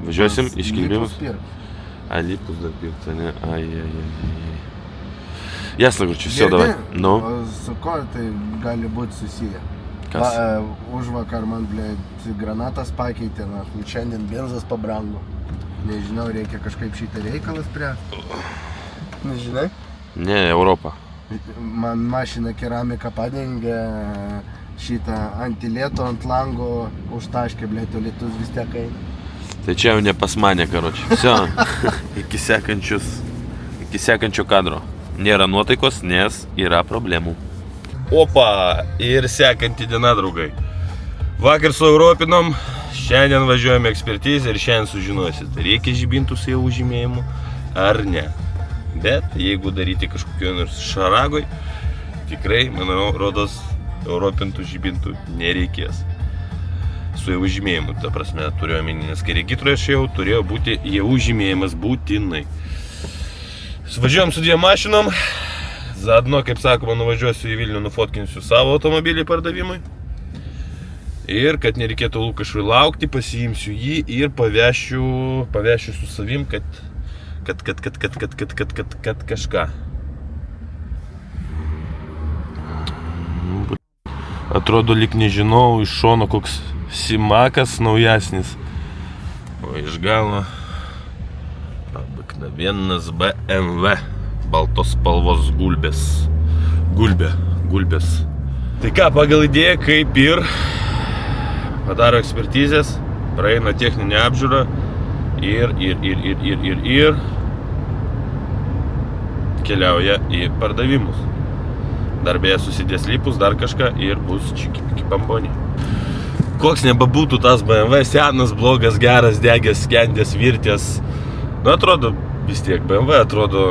A: Važiuosim į skelbimus? A, lipus dar pirkti, ne? Ai. Jasna, все, давай. Nu?
B: Su ko tai gali būti susiję?
A: Kas?
B: Užvakar man, granatas pakeitė, šiandien benzas pabrango. Nežinau, reikia kažkaip šitą reikalą spręsti. Nežinai?
A: Ne, Europa.
B: Man mašina keramika padengė šitą ant lieto, ant lango užtaškė, o lietus vis tiek eina.
A: Tai čia jau ne pas mane, Все, iki sekančio kadro. Nėra nuotaikos, nes yra problemų. Opa, ir sekanti diena, draugai. Vakar su Europinom, šiandien važiuojame ekspertizę ir šiandien sužinosit, reikia žibintų su jau užžymėjimu ar ne. Bet jeigu daryti kažkokio nors šaragoj, tikrai, manau, rodos, Europintų žibintų nereikės. Su jau žymėjimu, ta prasme, turiu omeny, nes kai regitroje aš jau turėjo būti jau žymėjimas būtinai. Važiuojam su 2 mašinom, zaadno, kaip sakoma, nuvažiuosiu į Vilnių, nufotkinsiu savo automobilį pardavimui. Ir kad nereikėtų Lukašui laukti, pasiimsiu jį ir pavešiu su savim, kad kažką. Atrodo, lyg nežinau, iš šono koks Simakas naujasnis. O iš galo obыкновенnas BMW. Baltos spalvos gulbės. Gulbės. Tai ką, pagal idėją, kaip ir padaro ekspertizės, praeina techninę apžiūrą ir keliauja į pardavimus. Dar beje susidės lipus, dar kažką ir bus čiki pambonį. Koks nebebūtų tas BMW, senas, blogas, geras, degęs, skendęs, virtės. Nu, atrodo, vis tiek BMW atrodo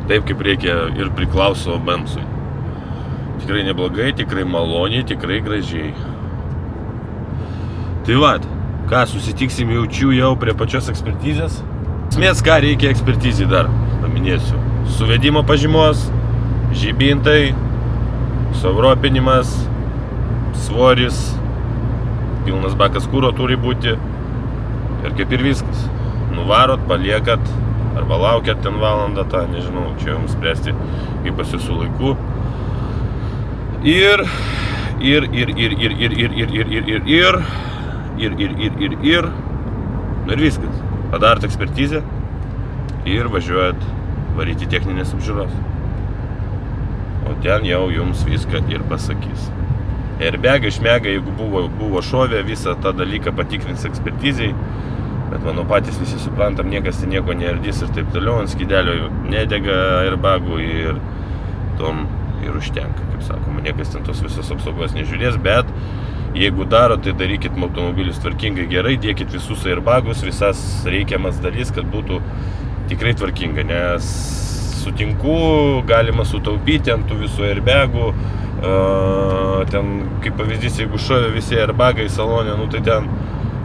A: taip, kaip reikia ir priklauso Benzui. Tikrai neblogai, tikrai maloniai, tikrai gražiai. Tai vat, ką, susitiksim jaučiu jau prie pačios ekspertizės. Esmės, ką reikia ekspertizai dar, paminėsiu. Suvedimo pažymos, žibintai, sueuropinimas, svoris, pilnas bakas kuro turi būti ir kaip ir viskas. Nuvarot, paliekat, arba laukiat ten valandą, tą, nežinau, čia jums spręsti, kaip pas jūsų laiku. Ir viskas. Padarot ekspertizę ir važiuojat varyti techninės apžiūros. O ten jau jums viską ir pasakys. Airbagą, šmegą, jeigu buvo šovę, visą tą dalyką patikrins ekspertizei. Bet manau, patys visi suprantam, niekas ten nieko neardys ir taip toliau, ant skydelio nedega airbagų ir tom ir užtenka, kaip sakoma, niekas ten tos visos apsaugos nežiūrės, bet jeigu daro, tai darykit automobilius tvarkingai gerai, dėkit visus airbagus, visas reikiamas dalis, kad būtų tikrai tvarkinga, nes sutinku, galima sutaupyti ant tų visų airbagų, ten, kaip pavyzdys, jeigu šovė visi airbagai salone, nu tai ten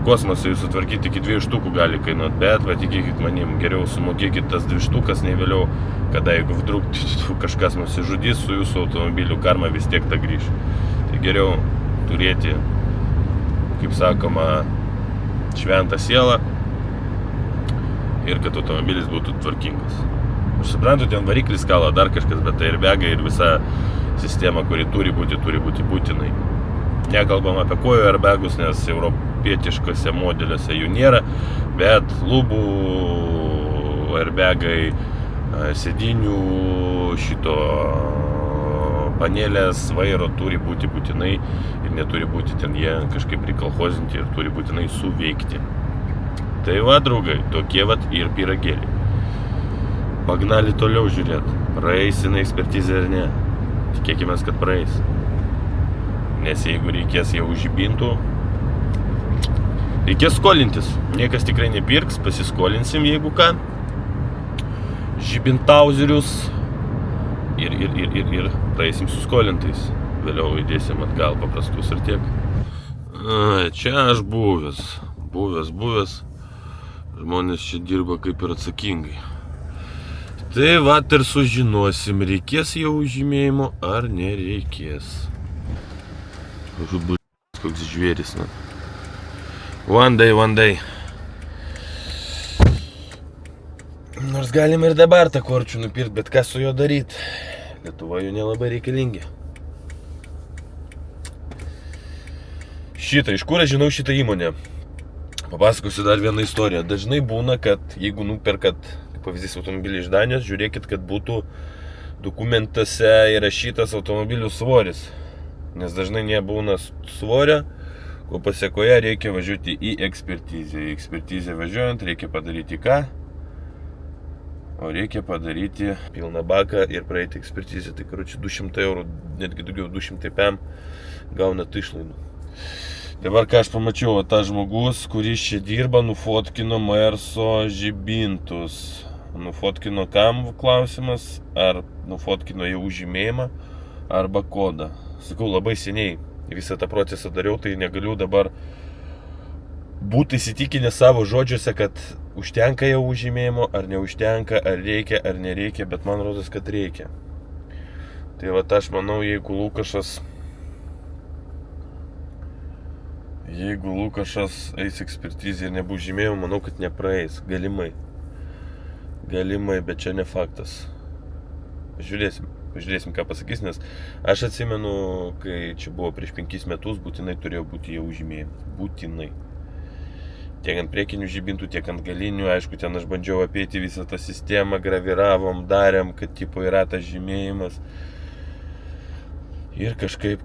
A: kosmosą jūs sutvarkyti iki 2 štukų gali kainuoti, bet patikėkit manim, geriau sumokėkit tas 2 štukas, nei vėliau, kada jeigu vdruk kažkas nusižudys, su jūsų automobiliu karma vis tiek ta grįš. Tai geriau turėti, kaip sakoma, šventą sielą ir kad automobilis būtų tvarkingas. Aš suprantu, ten variklis kala dar kažkas, bet tai airbagai ir visa sistema, kuri turi būti būtinai. Nekalbam apie kojų airbagus, nes europietiškose modeliuose jų nėra, bet lubų airbagai, sėdinių, šito panelės, vairo turi būti būtinai ir neturi būti ten jie kažkaip prikalhozinti ir turi būtinai suveikti. Tai va, draugai, tokie vat ir pyragėliai. Pagnali toliau žiūrėt, praeis jinai ekspertizę ar ne. Tikėkimės, kad praeis. Nes jeigu reikės jau žibintų, reikės skolintis. Niekas tikrai nepirks, pasiskolinsim, jeigu ką. Žibintauzerius ir praeisim su skolintais. Vėliau įdėsim atgal paprastus ir tiek. Čia aš buvęs. Žmonės čia dirba kaip ir atsakingai. Tai vat ir sužinosim, reikės jau žymėjimo ar nereikės. Koks žvėris, na. One day. Nors galim ir dabar tą korčių nupirkt, bet ką su juo daryt? Lietuvoje nelabai reikalingi. Iš kur aš žinau šitą įmonę? Papasakosiu dar vieną istoriją. Dažnai būna, kad jeigu nuperkat, kaip pavyzdys, automobilį iš Danijos, žiūrėkit, kad būtų dokumentuose įrašytas automobilių svoris. Nes dažnai nebūna svorio, ko pasiekoje reikia važiuoti į ekspertizę. Į ekspertizę važiuojant reikia padaryti ką? O reikia padaryti pilną baką ir praeiti ekspertizę. Tai karoči 200 eurų, netgi daugiau 200 PM gaunat išlaidų. Dabar ką aš pamačiau, tas žmogus, kuris čia dirba, nufotkino Merso žibintus. Nufotkino kam klausimas, ar nufotkino jau žymėjimą arba kodą. Sakau, labai seniai visą tą procesą dariau, tai negaliu dabar būti įsitikinęs savo žodžiuose, kad užtenka jau žymėjimo, ar neužtenka, ar reikia, ar nereikia, bet man rodos, kad reikia. Tai va, aš manau, jeigu Lukašas eis ekspertizė ir nebus žymėjimo, manau, kad nepraeis. Galimai, bet čia ne faktas. Pažiūrėsim, ką pasakys, nes aš atsimenu, kai čia buvo prieš 5 metus, būtinai turėjo būti jau žymėjimas. Būtinai. Tiek ant priekinių žibintų, tiek ant galinių. Aišku, ten aš bandžiau apeiti visą tą sistemą, graviravom, darėm, kad tipo yra tas žymėjimas. Ir kažkaip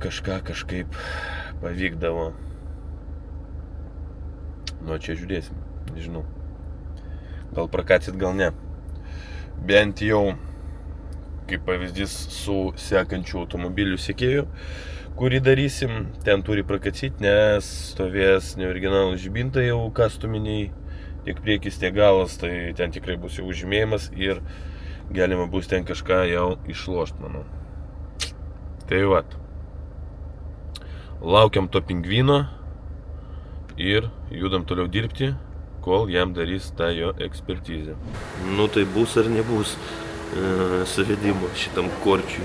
A: pavykdavo. Nu, čia žiūrėsim, nežinau. Gal prakasit, gal ne. Bent jau, kaip pavyzdys su sekančiu automobiliu sekėju, kurį darysim, ten turi prakacyti, nes stovės neoriginalų žibintai jau kastuminiai, tiek priekis, tiek galas, tai ten tikrai bus jau žymėjimas ir galima bus ten kažką jau išlošt, manau. Tai vat. Laukiam to pingvino ir judam toliau dirbti, kol jam darys tą jo ekspertizę. Nu tai bus ar nebus suvedimo šitam korčiui,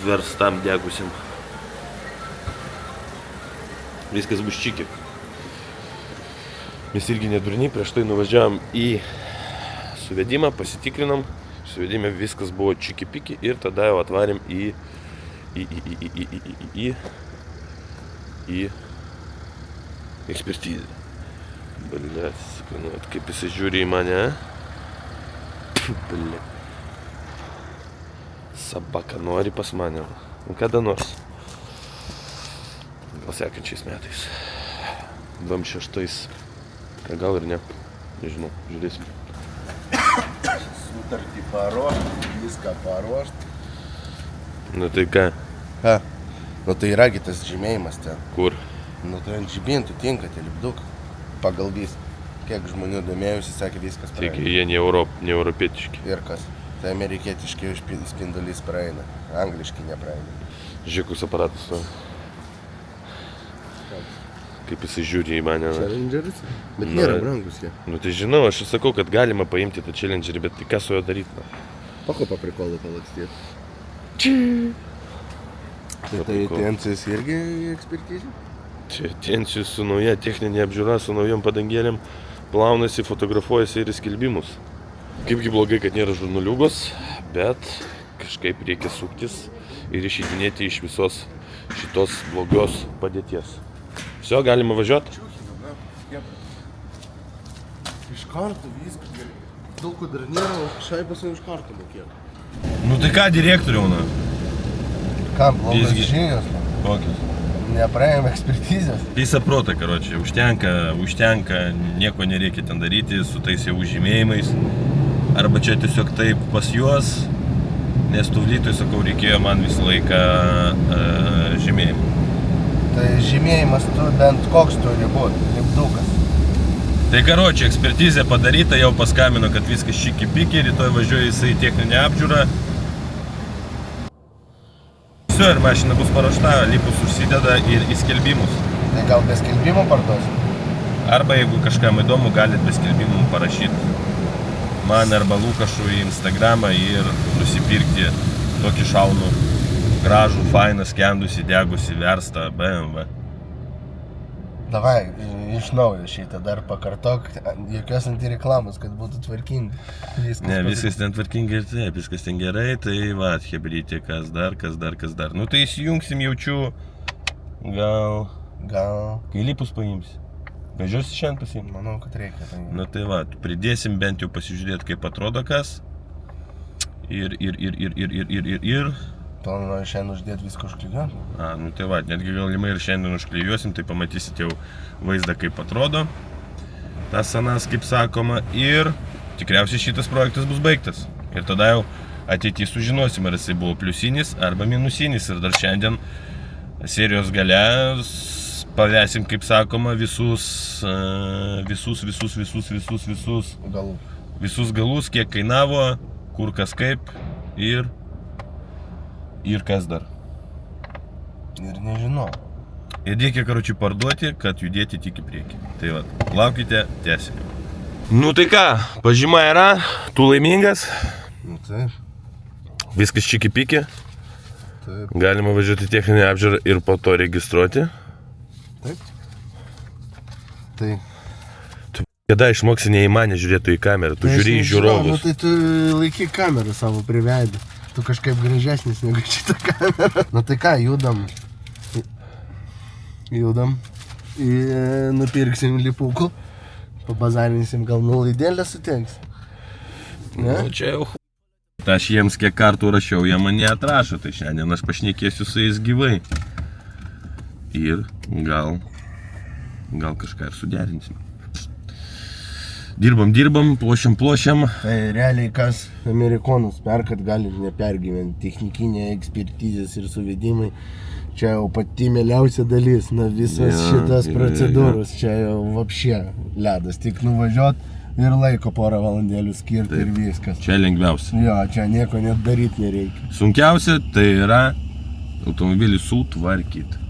A: verstam degusiam. Viskas bus čiki. Mes irgi nedurniai, prieš tai nuvažiavom į suvedimą, pasitikrinom. Suvedime viskas buvo čiki-piki ir tada jau atvarėm į ekspertizę. Blet, kaip jisai žiūri į mane. Blet. Sabaka nori pas mane. Kada nors. Gal sekančiais metais. Bam 6. Gal ir ne. Nežinau, žiūrėsim.
B: Sutartį paruošt, viską paruošt.
A: Nu tai ką?
B: Ką? Nu tai yragi tas žymėjimas ten.
A: Kur?
B: Nu tai ant žibintų tinka tie lipdukai. Pagal viską. Kiek žmonių domėjusi, sakė viskas
A: Tik
B: praeina.
A: jie ne europietiški.
B: Ir kas? Tai amerikietiški spindulys praeina. Angliški nepraeina.
A: Žiūrėkus aparatas to. Kaip jisai žiūri į mane.
B: Challengeris? Bet
A: Na.
B: nėra brangus jie.
A: Nu tai žinau, aš sakau, kad galima paimti tą challengerį, bet tai ką su juo daryti?
B: Pakopą prikolų palakstėti. Tai tencijos irgi ekspertizė?
A: Čia tencijus su nauja techninė apžiūra, su naujom padangėlėm, plaunasi, fotografuojasi ir į skelbimus. Kaipgi blogai, kad nėra žurnaliūgos, bet kažkaip reikia suktis ir išeidinėti iš visos šitos blogios padėties. Все, galima važiuoti?
B: Iš karto viskas gerai. Daug ko dar nėra, o šaibas jau iš karto mokėjo.
A: Nu tai ką, direktoriau, na?
B: Kam blogas
A: Visgi.
B: žinios?
A: Kokius?
B: Nepraėjom ekspertizės.
A: Visą protą, karočią, užtenka, nieko nereikia ten daryti su tais jau žymėjimais. Arba čia tiesiog taip pas juos, nes tuvlytui, sakau, reikėjo man visą laiką žymėjimų.
B: Tai žymėjimas bent koks turi būti, lipdukas.
A: Tai karočią, ekspertizė padaryta, jau paskambino, kad viskas čiki-piki, rytoj važiuoja jisai į techninę apžiūrą все, ir mašina bus paruošta, lipus užsideda ir į skelbimus.
B: Tai gal be skelbimo parduosi?
A: Arba jeigu kažkam įdomu, galit be skelbimų parašyti man arba Lukašui į Instagramą ir nusipirkti tokį šaunų, gražų, fainą, skendusį, degusį, verstą BMW.
B: Davai, iš naujo šitą dar pakartok, jokios antireklamos, kad būtų tvarkingi.
A: Ne, viskas ten tvarkingai ir taip, viskas ten gerai, tai va, hebrytė, kas dar. Nu tai įsijungsim jaučiu, gal, kai lipus paimsi. Vežiuosi šiandien pasiimti?
B: Manau, kad reikia. Tai...
A: Nu tai va, pridėsim bent jau pasižiūrėti, kaip atrodo kas. Ir.
B: Planuoju šiandien uždėti viską užklijuoti.
A: Nu tai va, netgi galimai ir šiandien užklijuosim, tai pamatysit jau vaizdą, kaip atrodo. Tas anas, kaip sakoma, ir tikriausiai šitas projektas bus baigtas. Ir tada jau ateityje sužinosim, ar jisai buvo pliusinis arba minusinis. Ir dar šiandien serijos gale pavesim, kaip sakoma, visus galus, kiek kainavo, kur kas kaip ir kas dar.
B: Ir nežinau.
A: Ir reikia, karočiui, parduoti, kad judėti tik į priekį. Tai va, laukite, tęsime. Nu tai ką, pažyma yra, tu laimingas,
B: Nu taip,
A: viskas čiki-piki,
B: taip,
A: galima važiuoti techninę apžiūrą ir po to registruoti.
B: taip. Tai...
A: Kada išmoksi ne į mane žiūrėtų į kamerą, tu žiūri į
B: Nu
A: žiūrovus.
B: tai tu laikyk kamerą savo priveidį. Tu kažkaip gražesnis negu šitą kamerą. Nu tai ką, judam. Nupirksim lipukų. Pabazarinsim, gal nulaidėlę suteiks. Ne?
A: Nu čia jau aš jiems kiek kartų rašiau, jie mane atrašo, tai šiandien aš pašnekėsiu su jais gyvai. Ir gal kažką ir suderinsim. Dirbam, plošiam.
B: Tai realiai kas amerikonus perkat gali nepergyventi. Technikinė ekspertizės ir suvedimai. Čia jau pati mieliausia dalis. Na visas šitas procedūros. Čia jau vapšė ledas. Tik nuvažiuot ir laiko porą valandėlių skirti ir viskas.
A: Čia lengviausia.
B: Jo, čia nieko net daryti nereikia.
A: Sunkiausia tai yra automobilį sutvarkyti.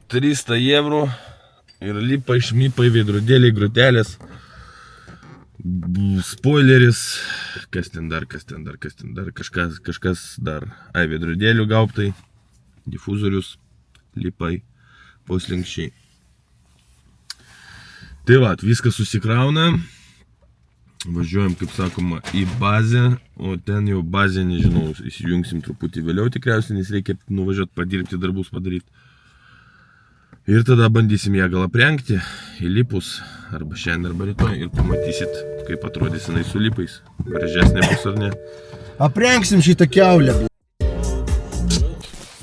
A: 300 eurų ir lipa išmipai, veidrodėliai, grūtelės. Spoileris, kas ten dar, kažkas dar, veidrodėlių gaubtai, difuzorius, lipai, poslinkščiai. Tai va, viskas susikrauna, važiuojam, kaip sakoma, į bazę, o ten jau bazę, nežinau, įsijungsim truputį vėliau tikriausiai, nes reikia nuvažiuoti padirbti, darbus padaryti. Ir tada bandysim ją gal aprengti, įlipus, arba šiandien, arba rytoj, ir pamatysit, kaip atrodys jinai su lipais. Gražesnė bus ar ne.
B: Aprengsim šitą kiaulę.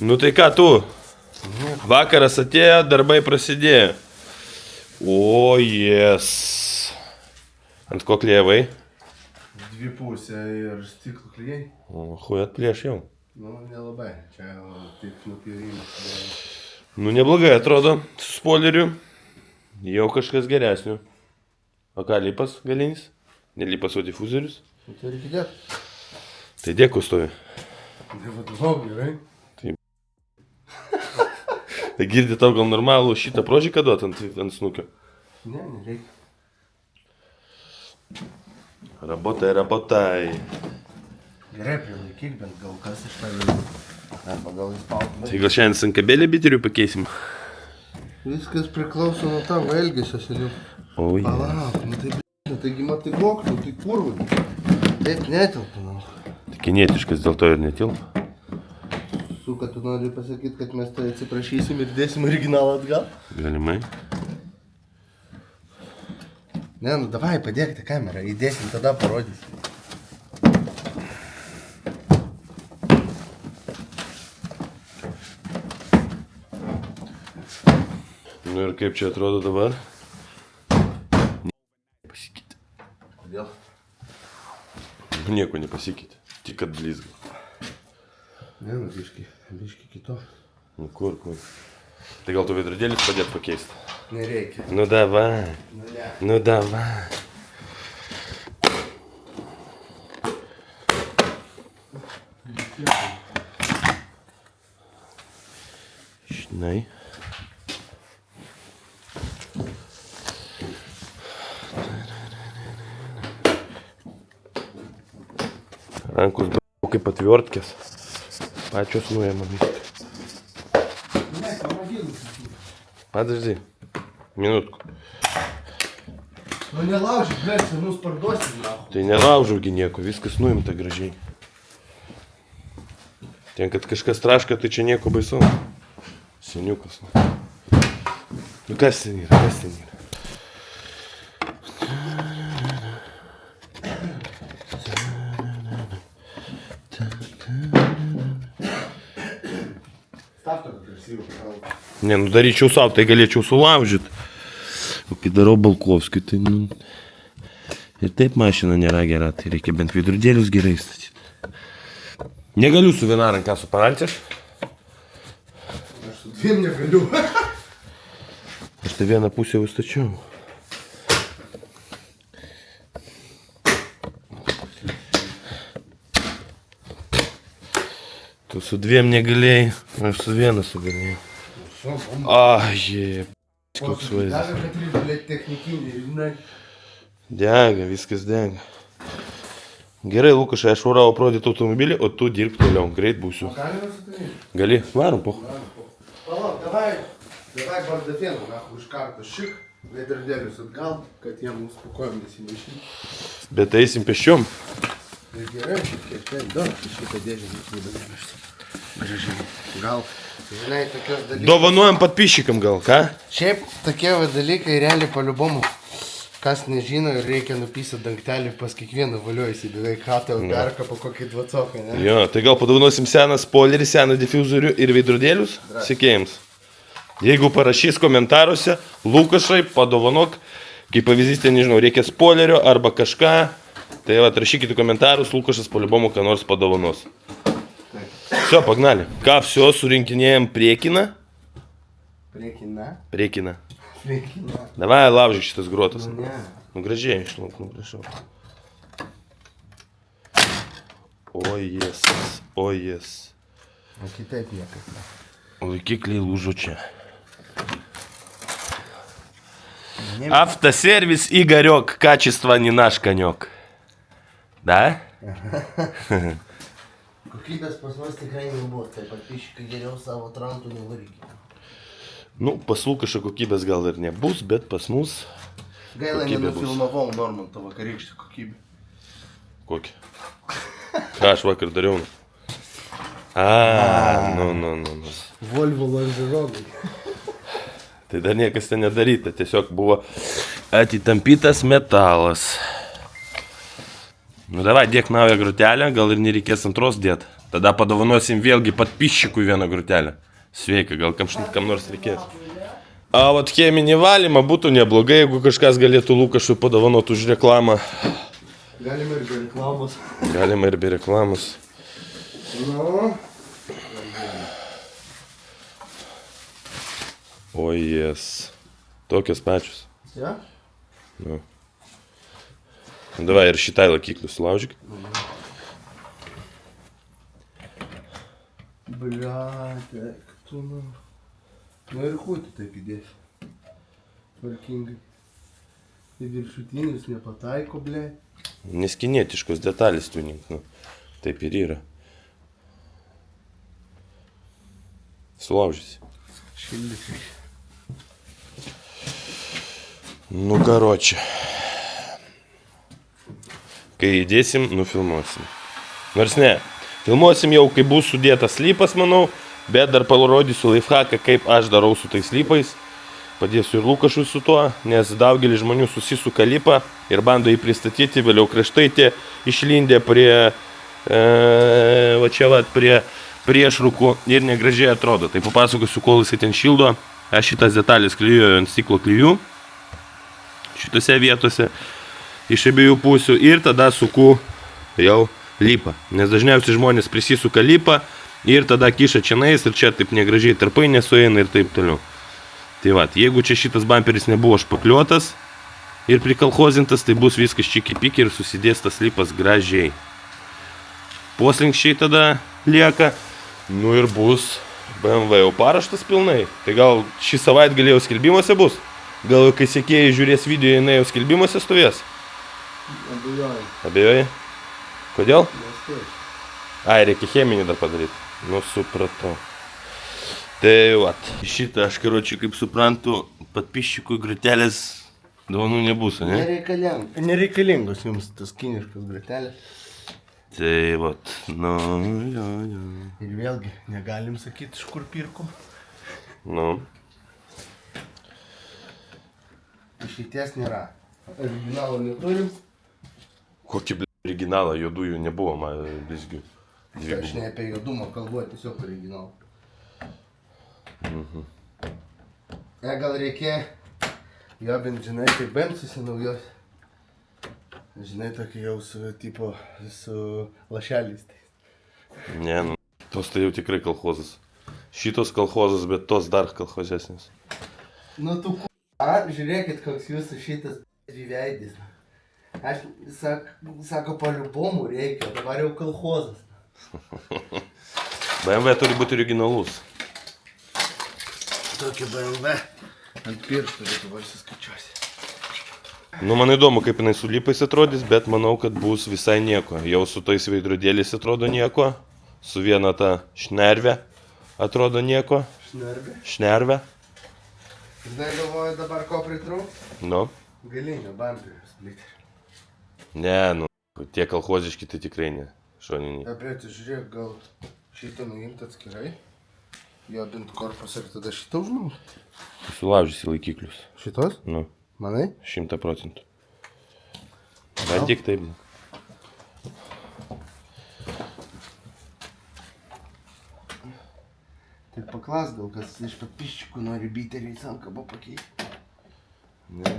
A: Nu tai ką tu? Vakaras atėjo, darbai prasidėjo. O, jes. Ant ko klijavai?
B: Dvi pusė ir stiklų klijai.
A: O, hui atplėš jau.
B: Nu, nelabai. Čia taip nupjūrimas.
A: Nu, neblogai atrodo su spoileriu. Jau kažkas geresnių. O ką, lipas galinis? Nelipas, o difuzorius?
B: Tai reikia dėti.
A: Tai dėkui stovi.
B: Nevadovau, gerai.
A: Tai girdi tau gal normalų šitą prožiką duot ant snukio?
B: Ne, nereikia.
A: Rabotai.
B: Gerai, prilaikyk, bent gal kas iš tavęs. Arba gal įspautumai.
A: Tai gal šiandien sankabėlį biterių pakeisim?
B: Viskas priklauso nuo tavo elgesio, seniau.
A: O, jie.
B: Palauk, nu tai b***, taigi matai goktų, tai kurvai. Taip netelpa, nu.
A: Tai kinietiškas dėl to ir netilpa.
B: Suka, tu nori pasakyti, kad mes tai atsiprašysim ir dėsim originalą atgal?
A: Galimai.
B: Ne, nu davai, padėk tą kamerą, įdėsim, tada parodysim.
A: Nu ir kaip čia atrodo dabar? Pasikeitė.
B: Kodėl?
A: Nieko nepasikeitė. Tik kad blizga.
B: Ne, nu biški kito.
A: Nu kur? Tai gal tu veidrodėlis padėt pakeisti?
B: Nereikia.
A: Nu davai.
B: Nu ne.
A: Nu davai. Žinai. Rankos kaip atviortkės. Pačios nuėma viską. Подожди. Минутку.
C: Nu nelaužyk, blėt, senus parduosim, nahų.
A: Tai nelaužaugi nieko, viskas nuimta gražiai. Ten, kad kažkas traška, tai čia nieko baisaus. Seniukas. Nu kas ten yra, kas ten yra?
B: Stav tokį krasivų kalbą.
A: Ne, nu daryčiau savo, tai galėčiau sulaužyti. O kai darau Balkovskiui, tai nu... Ir taip mašina nėra gera, tai reikia bent veidrodėlius gerai statyti. Negaliu su viena ranka suprantiš.
B: Aš su dviem negaliu.
A: Aš tai vieną pusę jau stačiau. Tu su dviem negalėjai, aš su viena sugalėjau. Ai, koks vaizdas.
B: Davė, kad reikia, blėt, technikinį, žinai.
A: Dega, viskas dega. Gerai, Lukašai, aš varau aprodyti automobilį, o tu dirbk toliau. Greit būsiu.
B: Galima su tavimi?
A: Gali? Varom, po.
B: Palauk, davai bardafėną, nahu, iš karto šik, veidrodėlius atgal, kad jie mums po kojom nesimaišytų.
A: Bet eisim pėsčiom.
B: Ir gerai, šiek tiek dar šitą dėžę nesimaišytų. Gražiai. Gal, žinai, tokios dalykai.
A: Dovanojam подписчикам gal, ką?
B: Šiaip tokie va dalykai realiai paliubomų. Kas nežino ir reikia nupysyti dangtelį pas kiekvieną valiuojasi, beveik hatą perka po kokį dvacoką, ne?
A: Jo, tai gal padovanosim seną spoilerį, seną difuzorių ir veidrodėlius sekėjams. Jeigu parašys komentaruose, Lukašai, padovanok, kaip pavyzdys, ten nežinau, reikia spoilerio arba kažką, tai va, rašykite komentarus, Lukašas paliubomu ką nors padovanos. Все, погнали. Ką, все, surinkinėjom priekiną?
B: Priekina.
A: Priekiną.
B: Priekina.
A: Davai, laužyk šitas grotas.
B: Ne.
A: Nu gražiai išlauk, nu prašau. O jes, o jes.
B: O kitaip niekaip.
A: Laikikliai lūžo čia. Автосервис Игорек, качество не наш конек. Да?
B: Kokybės pas mus tikrai nebus, tai подписчиkai geriau savo trantų nevarykite.
A: Nu, pas Lukašą kokybės gal ir nebus, bet pas mus...
B: Gaila,
A: Kokybė bus.
B: nenufilmavau Normanto vakarykštį kokybę.
A: Kokį? Ką aš vakar dariau? Nu.
B: Volvo lonžeronai.
A: Tai dar niekas ten nedaryta, tiesiog buvo atitampytas metalas. Nu davai, dėk naują grutelę, gal ir nereikės antros dėt. Tada padovanosim vėlgi подписчикui vieną grutelę. Sveika, gal kam nors reikės. A, vat cheminį valymą būtų neblogai, jeigu kažkas galėtų Lukašui padovanoti už reklamą.
B: Galima ir be reklamos.
A: Galima ir be reklamos.
B: Nu.
A: O jes. Tokios pačios.
B: Ja?
A: Nu. Davai ir šitai lakyklį sulaužyk.
B: Bliat, tu nu. Nu ir kūtį taip įdėsi. Tvarkingai. Tai viršutinis nepataiko, bliat.
A: Neskinietiškos detalės tuning. Nu. Taip ir yra. Sulaužysi.
B: Šildysi.
A: Nu, karočią. Kai įdėsim, nufilmuosim. Nors ne, filmuosim jau, kai bus sudėtas slypas, manau, bet dar parodysiu lifhaką, kaip aš darau su tais slypais. Padėsiu ir Lukašui su tuo, nes daugelį žmonių susisuka lipą ir bando jį pristatyti, vėliau kraštai tie išlindė prie, prie priešrūkų ir negražiai atrodo. Tai papasakosiu, kol jisai ten šildo. Aš šitas detalės klijuoju ant stiklo klijų, šitose vietose, iš abiejų pusių ir tada suku jau lipą. Nes dažniausiai žmonės prisisuka lipą ir tada kiša čianais ir čia taip negražiai tarpai nesueina ir taip toliau. Tai va, jeigu čia šitas bamperis nebuvo špakliuotas ir prikalhozintas, tai bus viskas čiki-piki ir susidės tas lipas gražiai. Poslinkščiai tada lieka, nu ir bus BMW jau paraštas pilnai. Tai gal šį savaitgalį jau skelbimuose bus? Gal kai sekėjai žiūrės video, jinai jau skelbimuose stovės?
B: Abejoju.
A: Abejoji? Kodėl?
B: Nespėju.
A: Ai, reikia cheminį dar padaryti. Nu, supratau. Tai vat. Šitą aš, karočiui, kaip suprantu, padpiščikui gratelės dovanų nebus, ne?
B: Nereikalingos jums tas kiniškas gratelės.
A: Tai vat, nu, jo.
B: Ir vėlgi, negalim sakyti, iš kur pirkom.
A: Nu,
B: Išeities nėra. Originalo neturim.
A: kokį originalą juodųjų nebuvo, man blizgių.
B: Aš ne apie juodumą kalbu, tiesiog originalą. Gal reikia jobint, žinai, kaip bemsusi naujos. Žinai, tokį jau su, tipo, su lašeliais.
A: Ne, nu, tos tai jau tikrai kolchozas. Šitos kolchozas, bet tos dar kolchozesnis.
B: Nu tu žiūrėkit, koks jūsų šitas veidis. Aš sako, paliubomų reikia, dabar jau kolchozas.
A: BMW turi būti originalus.
B: Tokį BMW ant pirštų Lietuvoj suskaičiuosi.
A: Nu, man įdomu, kaip jinai su lipais atrodys, bet manau, kad bus visai nieko. Jau su tais veidrodėliais atrodo nieko. Su viena ta šnervė atrodo nieko. Šnervė.
B: Žinai, galvoju dabar ko pritrūks?
A: Nu.
B: Galinio bamperio splitter.
A: Ne, nu, tie kolchoziški tai tikrai ne. Šoniniai.
B: Apie, tu žiūrėk, gal šitą nuimti atskirai, jodint korpusą ir tada šitą užnauti.
A: Sulaužysi laikiklius.
B: Šitos?
A: Nu,
B: Manai?
A: 100%. Bet tik taip.
B: Tai paklas gal, kas iš papiščikų nori biteriai sankabą pakeisti.
A: Ne.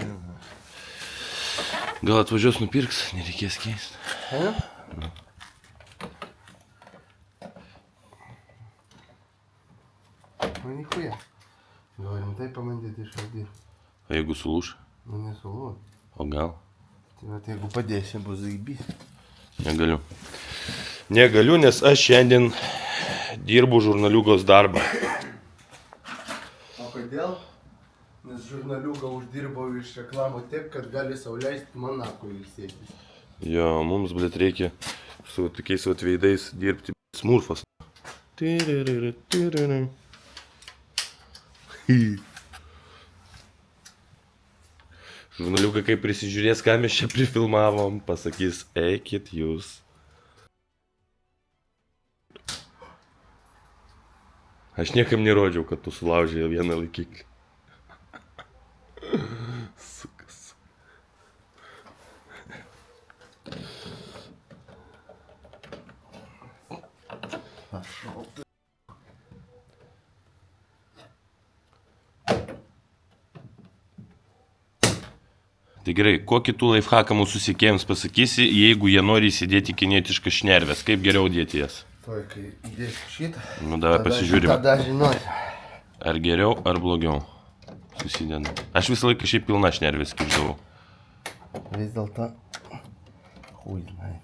A: Gal atvažiuos nupirks, nereikės keisti.
B: Ne? Nu, nichuja. Gal rimtai pamandyti išardyti.
A: O jeigu sulūš?
B: Nu, nesuluo.
A: O gal?
B: Tai vat, jeigu padėsi, bus zaibys.
A: Negaliu. Negaliu, nes aš šiandien dirbu žurnaliūgos darbą.
B: O kodėl? Nes žurnaliuką uždirbau iš reklamų tiek, kad gali sau leisti Monako ilsėtis.
A: Jo, mums, blėt, reikia su tokiais vat veidais dirbti smurfas. Žurnaliukai, kai prisižiūrės, ką mes čia prifilmavom, pasakys, eikit jūs. Aš niekam nerodžiau, kad tu sulaužė vieną laikiklį. Sukas. Tai gerai, kokį tu laifhaką mūsų sekėjams pasakysi, jeigu jie nori įsidėti kinietiškas šnerves, kaip geriau dėti jas?
B: Toj, kai įdėsi šitą,
A: Nu, davai pasižiūrime.
B: tada žinosi.
A: Ar geriau, ar blogiau susideda. Aš visą laiką šiaip pilna šnervės skirzdavau.
B: Vis dėlto, hui, žinai.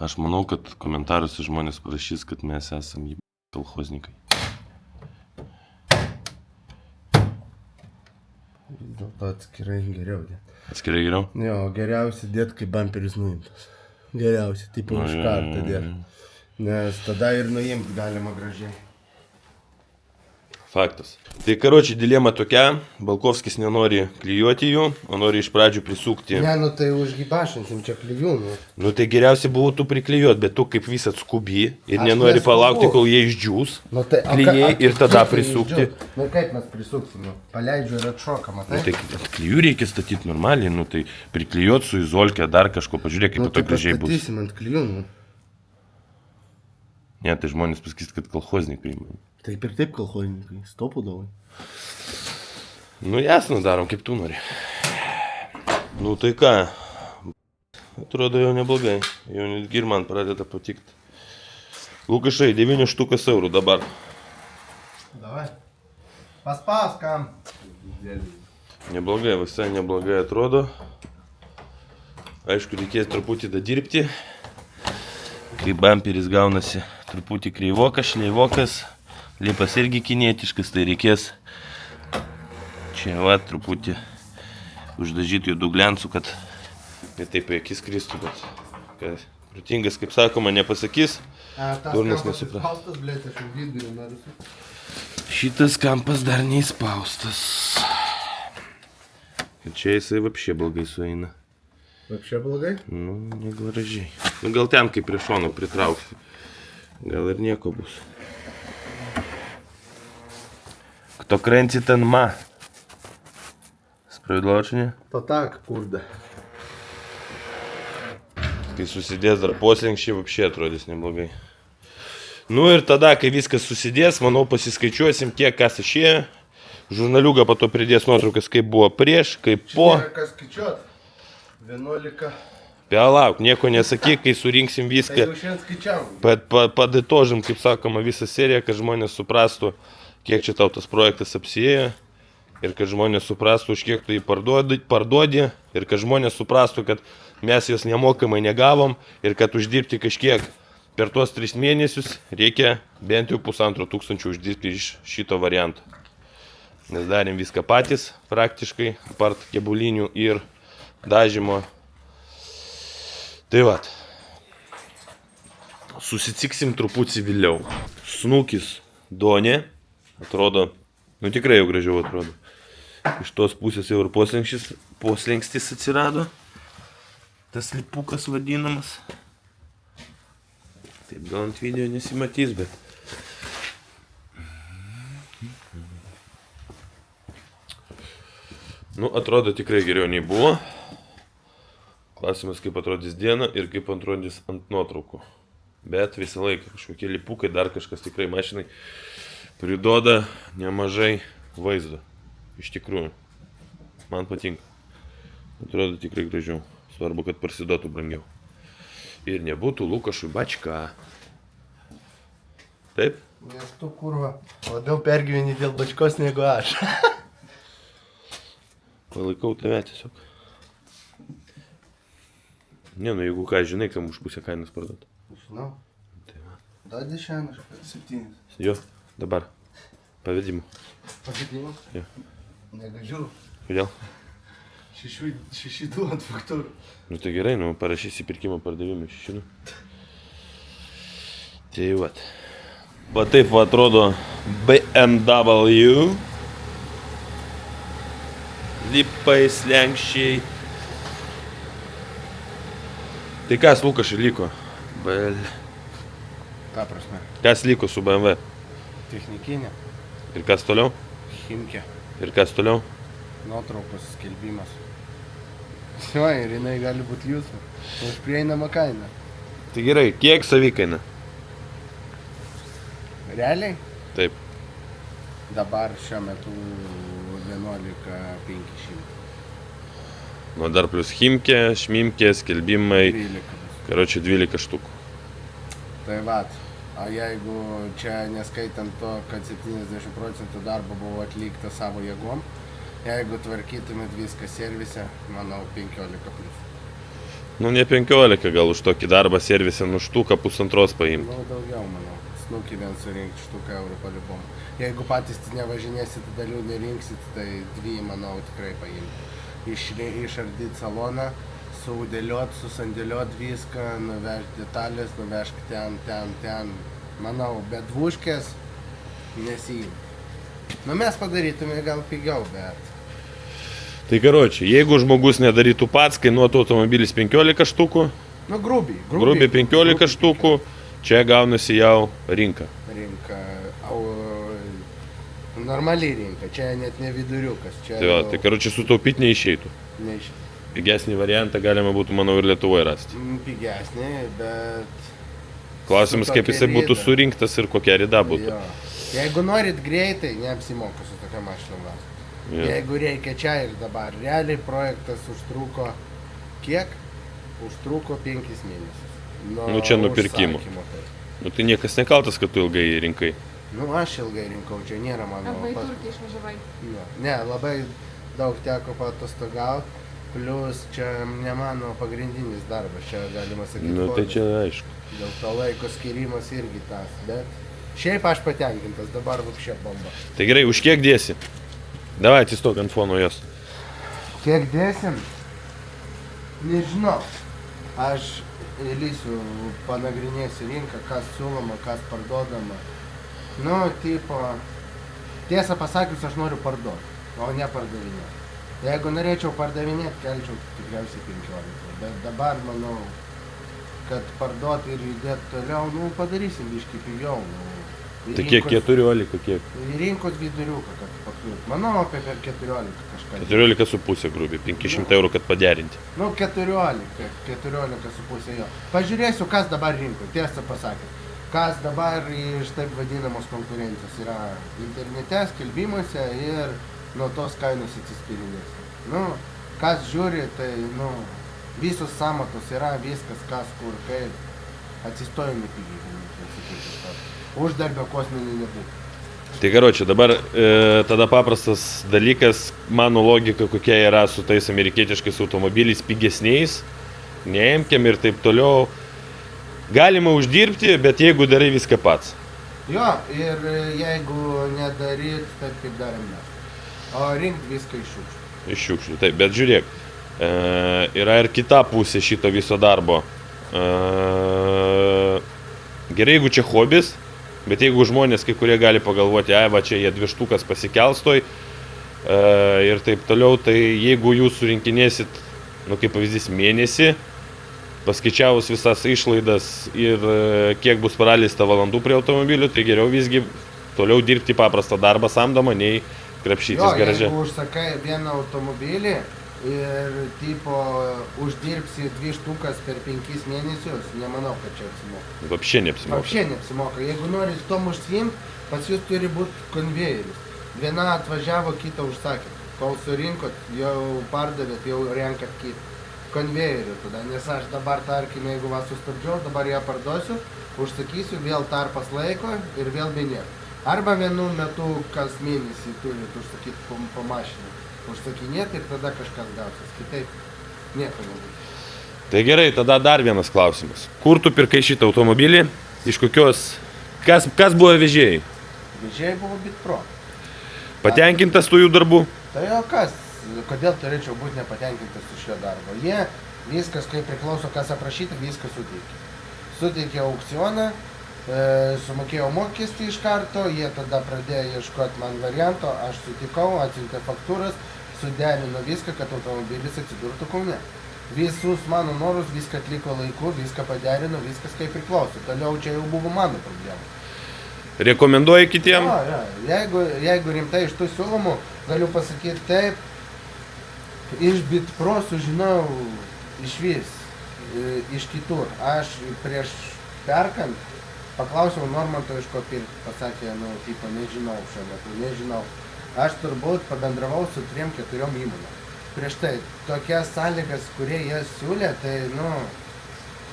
A: Aš manau, kad komentaruose žmonės parašys, kad mes esam kolchoznikai.
B: Vis dėlto atskirai geriau dėt.
A: Atskirai geriau?
B: Jo, geriausia dėt, kai bamperis nuimtas. Geriausia, taip iš karto dėt. Nes tada ir nuimt galima gražiai.
A: Faktas. Tai karočiui dilema tokia, Balkovskis nenori klijuoti jų, o nori iš pradžių prisukti.
B: Ne, nu tai užgybašinsim čia klijų, nu.
A: Nu tai geriausia buvo tu priklijuot, bet tu kaip vis atskubi ir
B: Aš
A: nenori
B: neskubu.
A: palaukti, kol jie išdžiūs.
B: Nu tai,
A: Klijai ir tada prisukti.
B: Nu kaip mes prisuksim, nu. Paleidžiu ir atšoka, matai?
A: Nu, tai klijų reikia statyti normaliai, nu tai priklijuot su izolke dar kažko, pažiūrėk, kaip
B: Nu
A: to
B: tai
A: gražiai bus.
B: pastatysim ant klijų, nu.
A: Ne, tai žmonės pasakys, kad kolchoznikai.
B: Taip ir taip kolchoznikai, stopudavai.
A: Nu jasno, darom kaip tu nori. Nu tai ką, atrodo jau neblogai, jau netgi ir man pradeda patikti. Lukašai, 9 štukas eurų dabar.
B: Davai. Paspaus kam?
A: Neblogai, visai neblogai atrodo. Aišku, reikės truputį dadirbti. Kai bamperis gaunasi truputį kreivokas, šleivokas, lipas irgi kinietiškas, tai reikės čia va truputį uždažyti juodų gliansų, kad ne taip į akis kristų, bet kad protingas, kaip sakoma, nepasakys, durnas nesupras.
B: Spaustas, blėt, aš jau vidurį noriu.
A: Šitas kampas dar neįspaustas. Ir čia jisai vapšė blogai sueina.
B: Vapšė blogai?
A: Nu, negražiai. Nu, gal ten kaip prie šono pritrauksiu. Gal ir nieko bus. Kto kręci, ten ma. Sprawiedliwe czy nie?
B: To tak, kurde.
A: Kai susidės dar poslenkščiai, vapšė atrodys neblogai. Nu ir tada, kai viskas susidės, manau, pasiskaičiuosim, kiek kas išėjo. Žurnaliuką po to pridės nuotraukas, kaip buvo prieš, kaip po.
B: Nėra kas skaičiuot. 11.
A: Pelauk, nieko nesakyk, kai surinksim
B: Tai
A: viską.
B: jau šiandien skaičiavom.
A: Padatožim, kaip sakoma, visą seriją, kad žmonės suprastų, kiek čia tau tas projektas apsiėjo. Ir kad žmonės suprastų, už kiek tu jį parduodi. Ir kad žmonės suprastų, kad mes jos nemokamai negavom. Ir kad uždirbti kažkiek per tuos 3 mėnesius reikia bent jau 1500 uždirbti iš šito varianto. Nes darėm viską patys, praktiškai, apart kebulinių ir dažymo. Tai vat. Susitsiksim truputį vėliau. Snukis Donė. Atrodo, nu tikrai jau gražiau atrodo. Iš tos pusės jau ir poslenkstis atsirado. Tas lipukas vadinamas. Taip, gal ant video nesimatys, bet... Nu, atrodo tikrai geriau nei buvo. Klausimas, kaip atrodys diena ir kaip atrodys ant nuotraukų. Bet visą laiką kažkokie lipukai, dar kažkas tikrai mašinai priduoda nemažai vaizdo. Iš tikrųjų. Man patinka. Atrodo tikrai gražiau. Svarbu, kad parsiduotų brangiau. Ir nebūtų Lukašui bačka. Taip?
B: Nes tu, kurva, labiau pergyveni dėl bačkos negu aš.
A: Palaikau tave tiesiog. Ne, nu jeigu ką, žinai, kam už pusę kainos parduot.
B: Žinau.
A: Tai va.
B: Dadi šiandien 7.
A: Jo, dabar. Pavedimu.
B: Pagėdimo?
A: Jo.
B: Negaliu.
A: Kodėl?
B: 6 duot faktūrų.
A: Nu tai gerai, nu parašysi pirkimo pardavimą 6. Tai vat. Va taip va atrodo BMW. Lipai, slenkščiai. Tai kas, Lukašai, liko?
B: Ką prasme?
A: Kas liko su BMW?
B: Technikinė.
A: Ir kas toliau?
B: Chimkė.
A: Ir kas toliau?
B: Nuotraukos skelbimas. Jo, ir jinai gali būti jūsų. Už prieinamą kainą.
A: Tai gerai, kiek savikaina?
B: Realiai?
A: Taip.
B: Dabar šiuo metu 11,500.
A: Nu dar plus chimkė, šmimkė, skelbimai.
B: 12.
A: Karočią 12 štukų.
B: Tai vat. O jeigu čia neskaitant to, kad 70% darbo buvo atlikta savo jėgom, jeigu tvarkytumėt viską servise, manau 15 plus.
A: Nu ne 15, gal už tokį darbą servise nu štuką 1,5 paimti.
B: Nu daugiau, manau. Snukį vien surinkti štuką eurų palibom. Jeigu patys nevažinėsit, dalių nerinksit, tai 2, manau, tikrai paimti. Išardyti saloną, sudėliot, susandėliot viską, nuvežti detalės, nuvežti ten. Manau, bet dvuškės nesiimti. Nu mes padarytume gal pigiau, bet...
A: Tai karočią, jeigu žmogus nedarytų pats, kainuotų automobilis 15 štukų,
B: Nu
A: grubiai 15 štukų, čia gaunasi jau rinka.
B: Rinka, normali rinka, čia net ne viduriukas, čia...
A: Tai, va, tai karočią sutaupyti neišeitų.
B: Neišėjo.
A: Pigesnį variantą galima būtų, manau, ir Lietuvoje rasti.
B: Pigesnė, bet...
A: Klausimas,
B: Su
A: kaip
B: tokia
A: jisai būtų
B: rida.
A: surinktas ir kokia rida būtų.
B: Jo. Jeigu norit greitai, neapsimoka su tokia mašina gauti.
A: Jo.
B: Jeigu reikia čia ir dabar. Realiai projektas užtruko kiek? Užtruko 5 mėnesius.
A: Nu, čia nupirkimo.
B: užsakymo, tai.
A: Nu tai niekas nekaltas, kad tu ilgai rinkai.
B: Nu aš ilgai rinkau, čia nėra mano...
F: Arba į Turkiją išvažiavai.
B: Jo. Ne, labai daug teko paatostogauti. Plius čia ne mano pagrindinis darbas, čia galima sakyti.
A: Nu tai
B: hobis.
A: čia aišku.
B: Dėl to laiko skirimas irgi tas, bet šiaip aš patenkintas, dabar vapšė bomba.
A: Tai gerai, už kiek dėsi? Davai atsistok ant fono jos.
B: Kiek dėsim? Nežinau. Aš įlysiu, panagrinėsiu rinką, kas siūloma, kas parduodama. Nu, tipo, tiesą pasakius, aš noriu parduoti, o ne pardavinėti. Jeigu norėčiau pardavinėti, kelčiau tikriausiai 15. Bet dabar manau, kad parduoti ir judėti toliau, nu, padarysim biškį pigiau. Nu,
A: Tai kiek 14, kiek?
B: Į rinkos viduriuką, kad pakliūt. Manau, apie per 14 kažką.
A: 14,5 grubiai, 500 eurų, kad paderinti.
B: Nu, 14,5 jo. Pažiūrėsiu, kas dabar rinkoje, tiesą pasakė. Kas dabar iš taip vadinamos konkurencijos yra internete, skelbimuose ir nuo tos kainos atsispyrinės. Nu, kas žiūri, tai, nu, visos samatos yra, viskas, kas, kur, kaip. Atsistojami pigiai. Uždarbio kosminį nebūtų.
A: Tai karočią, dabar tada paprastas dalykas, mano logika kokia yra su tais amerikietiškais automobiliais pigesniais, neimkiam ir taip toliau. Galima uždirbti, bet jeigu darai viską pats.
B: Jo, ir jeigu nedaryt taip, kaip darėm mes. O rinkt viską iš šiukšlių.
A: Iš šiukšlių, taip, bet žiūrėk, yra ir kita pusė šito viso darbo. Gerai, jeigu čia hobis, bet jeigu žmonės kai kurie gali pagalvoti, ai va čia jie 2 štukas pasikelstoj ir taip toliau, tai jeigu jūs surinkinėsit, nu kaip pavyzdys, mėnesį, paskaičiavus visas išlaidas ir kiek bus praleista valandų prie automobilių, tai geriau visgi toliau dirbti paprastą darbą samdomą, nei krapšytis garaže.
B: Jeigu užsakai vieną automobilį ir tipo uždirbsi 2 štukas per 5 mėnesius, nemanau, kad čia apsimoka.
A: Vapšė neapsimoka.
B: Vapšė neapsimoka. Jeigu nori tom užsiimti, pas jūs turi būti konvejeris. Viena atvažiavo, kitą užsakė. Kol surinkot, jau pardavėt, jau renkat kitą. Konvejerių tada, nes aš dabar, tarkim, jeigu va sustabdžiau, dabar ją parduosiu, užsakysiu, vėl tarpas laiko ir vėl be nieko. Arba vienu metu kas mėnesį turit užsakyti po mašiną. Užsakinėti ir tada kažkas gausis. Kitaip nieko nebus.
A: Tai gerai, tada dar vienas klausimas. Kur tu pirkai šitą automobilį? Iš kokios... Kas buvo vežėjai?
B: Vežėjai buvo Bitpro.
A: Patenkintas tų jų darbų?
B: Tai o kas? Kodėl turėčiau būti nepatenkintas su šio darbo? Jie viskas, kaip priklauso, kas aprašyta, viską suteikė. Suteikė aukcioną, sumokėjau mokestį iš karto, jie tada pradėjo ieškoti man varianto, aš sutikau, atsiuntė faktūras, suderino viską, kad automobilis atsidurtų Kaune. Visus mano norus, viską atliko laiku, viską paderino, viskas kaip priklauso. Toliau čia jau buvo mano problema.
A: Rekomenduoji kitiem?
B: Jeigu rimtai iš tų siūlomų, galiu pasakyti taip, iš Bitpro sužinau iš vis, iš kitur. Aš prieš perkant paklausiau Normanto iš ko pirkti, pasakė, nu, tipo, nežinau šiuo metu, nežinau. Aš turbūt pabendravau su 3-4 įmonėm. Prieš tai, tokias sąlygas, kurie jie siūlė, tai, nu,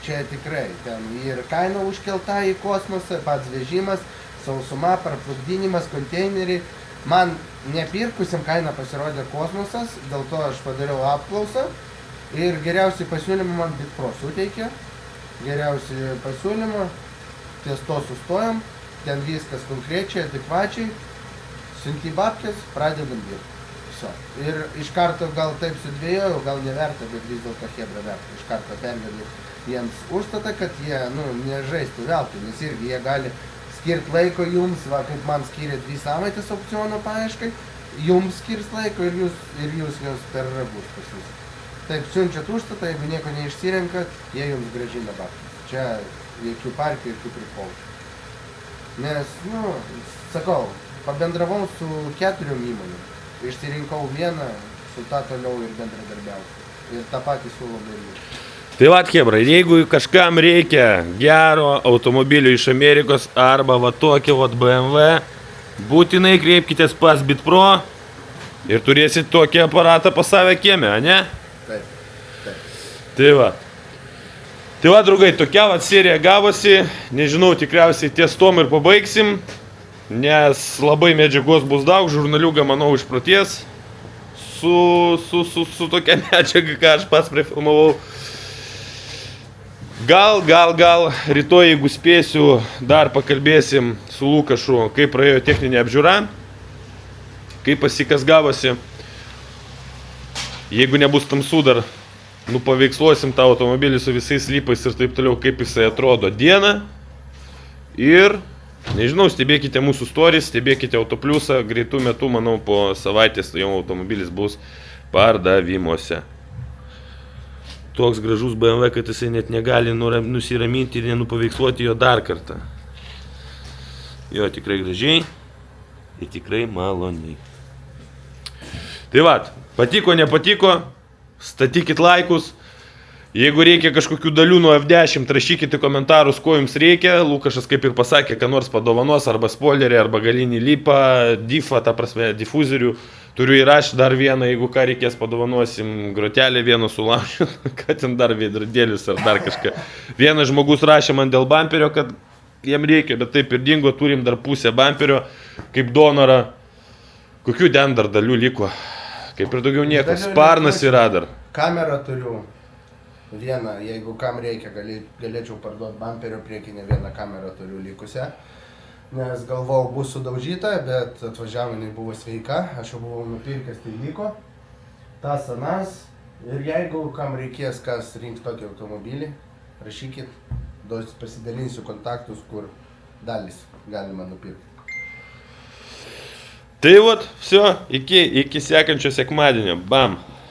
B: čia tikrai, ten ir kaina užkelta į kosmosą, pats vežimas, sausuma, parplukdinimas, konteineriai. Man nepirkusim kaina pasirodė kosmosas, dėl to aš padariau apklausą ir geriausiai pasiūlymą man Bitpro suteikė. Geriausiai pasiūlymą, ties to sustojom, ten viskas konkrečiai, adekvačiai, siunti babkės, pradedam dirbti. Viso. Ir iš karto gal taip sudvėjojau, gal neverta, bet vis dėlto hebra verta. Iš karto pervedė jiems užstatą, kad jie, nu, nežaistų veltui, nes irgi jie gali skirti laiko jums, va, kaip man skiria 2 savaitės aukciono paieškai, jums skirs laiko ir jūs jos per ragus pasiūs. Taip, siunčiat užstatą, jeigu nieko neišsirenkat, jie jums grąžina babkės. Čia jokių parkių, jokių prikolų. Nes, nu, sakau, pabendravau su 4 įmonėm. Išsirinkau vieną, su tą toliau ir bendradarbiausiu. Ir tą patį siūlau daryti.
A: Tai vat, hebra, jeigu kažkam reikia gero automobilio iš Amerikos arba va tokio vat BMW, būtinai kreipkitės pas Bitpro ir turėsit tokį aparatą pas save kieme, ne?
B: Taip, taip.
A: Tai va. Tai va, draugai, tokia vat serija gavosi. Nežinau, tikriausiai ties tom ir pabaigsim, nes labai medžiagos bus daug, žurnaliuga, manau, išproties. su tokia medžiaga, ką aš pats prifilmavau. Gal rytoj, jeigu spėsiu, dar pakalbėsim su Lukašu, kaip praėjo techninė apžiūra, kaip pasikas gavosi. Jeigu nebus tamsų dar, paveiksluosim tą automobilį su visais lypais ir taip toliau, kaip jisai atrodo dieną. Ir, nežinau, stebėkite mūsų stories, stebėkite Autopliusą, greitų metų, manau, po savaitės jau automobilis bus pardavimuose. Toks gražus BMW, kad jisai net negali nusiraminti ir nenupaveiksluoti jo dar kartą. Jo, tikrai gražiai ir tikrai maloniai. Tai vat, patiko, nepatiko, statykit laikus. Jeigu reikia kažkokių dalių nuo F10, rašykite komentarus, ko jums reikia. Lukašas kaip ir pasakė, ką nors padovanos, arba spoilerį, arba galinį lypą, diffą, ta prasme, difuzorių. Turiu įrašyti dar vieną, jeigu ką reikės padovanosim, grotelę vieną sulaužit, kad ten dar veidrodėlius ar dar kažką. Vienas žmogus rašė man dėl bamperio, kad jam reikia, bet taip ir dingo, turim dar pusę bamperio kaip donorą. Kokių ten dar dalių liko? Kaip ir daugiau nieko, sparnas yra dar.
B: Kamerą turiu. Vieną, jeigu kam reikia, galėčiau parduoti bamperio priekinę, vieną kamerą turiu likusią. Nes galvojau, bus sudaužyta, bet atvažiavo, jinai buvo sveika, aš jau buvau nupirkęs, tai liko. Tas anas. Ir jeigu kam reikės, kas rinks tokį automobilį, rašykit, pasidalinsiu kontaktus, kur dalis galima nupirkti.
A: Tai vat, все, iki sekančio sekmadienio. Bam.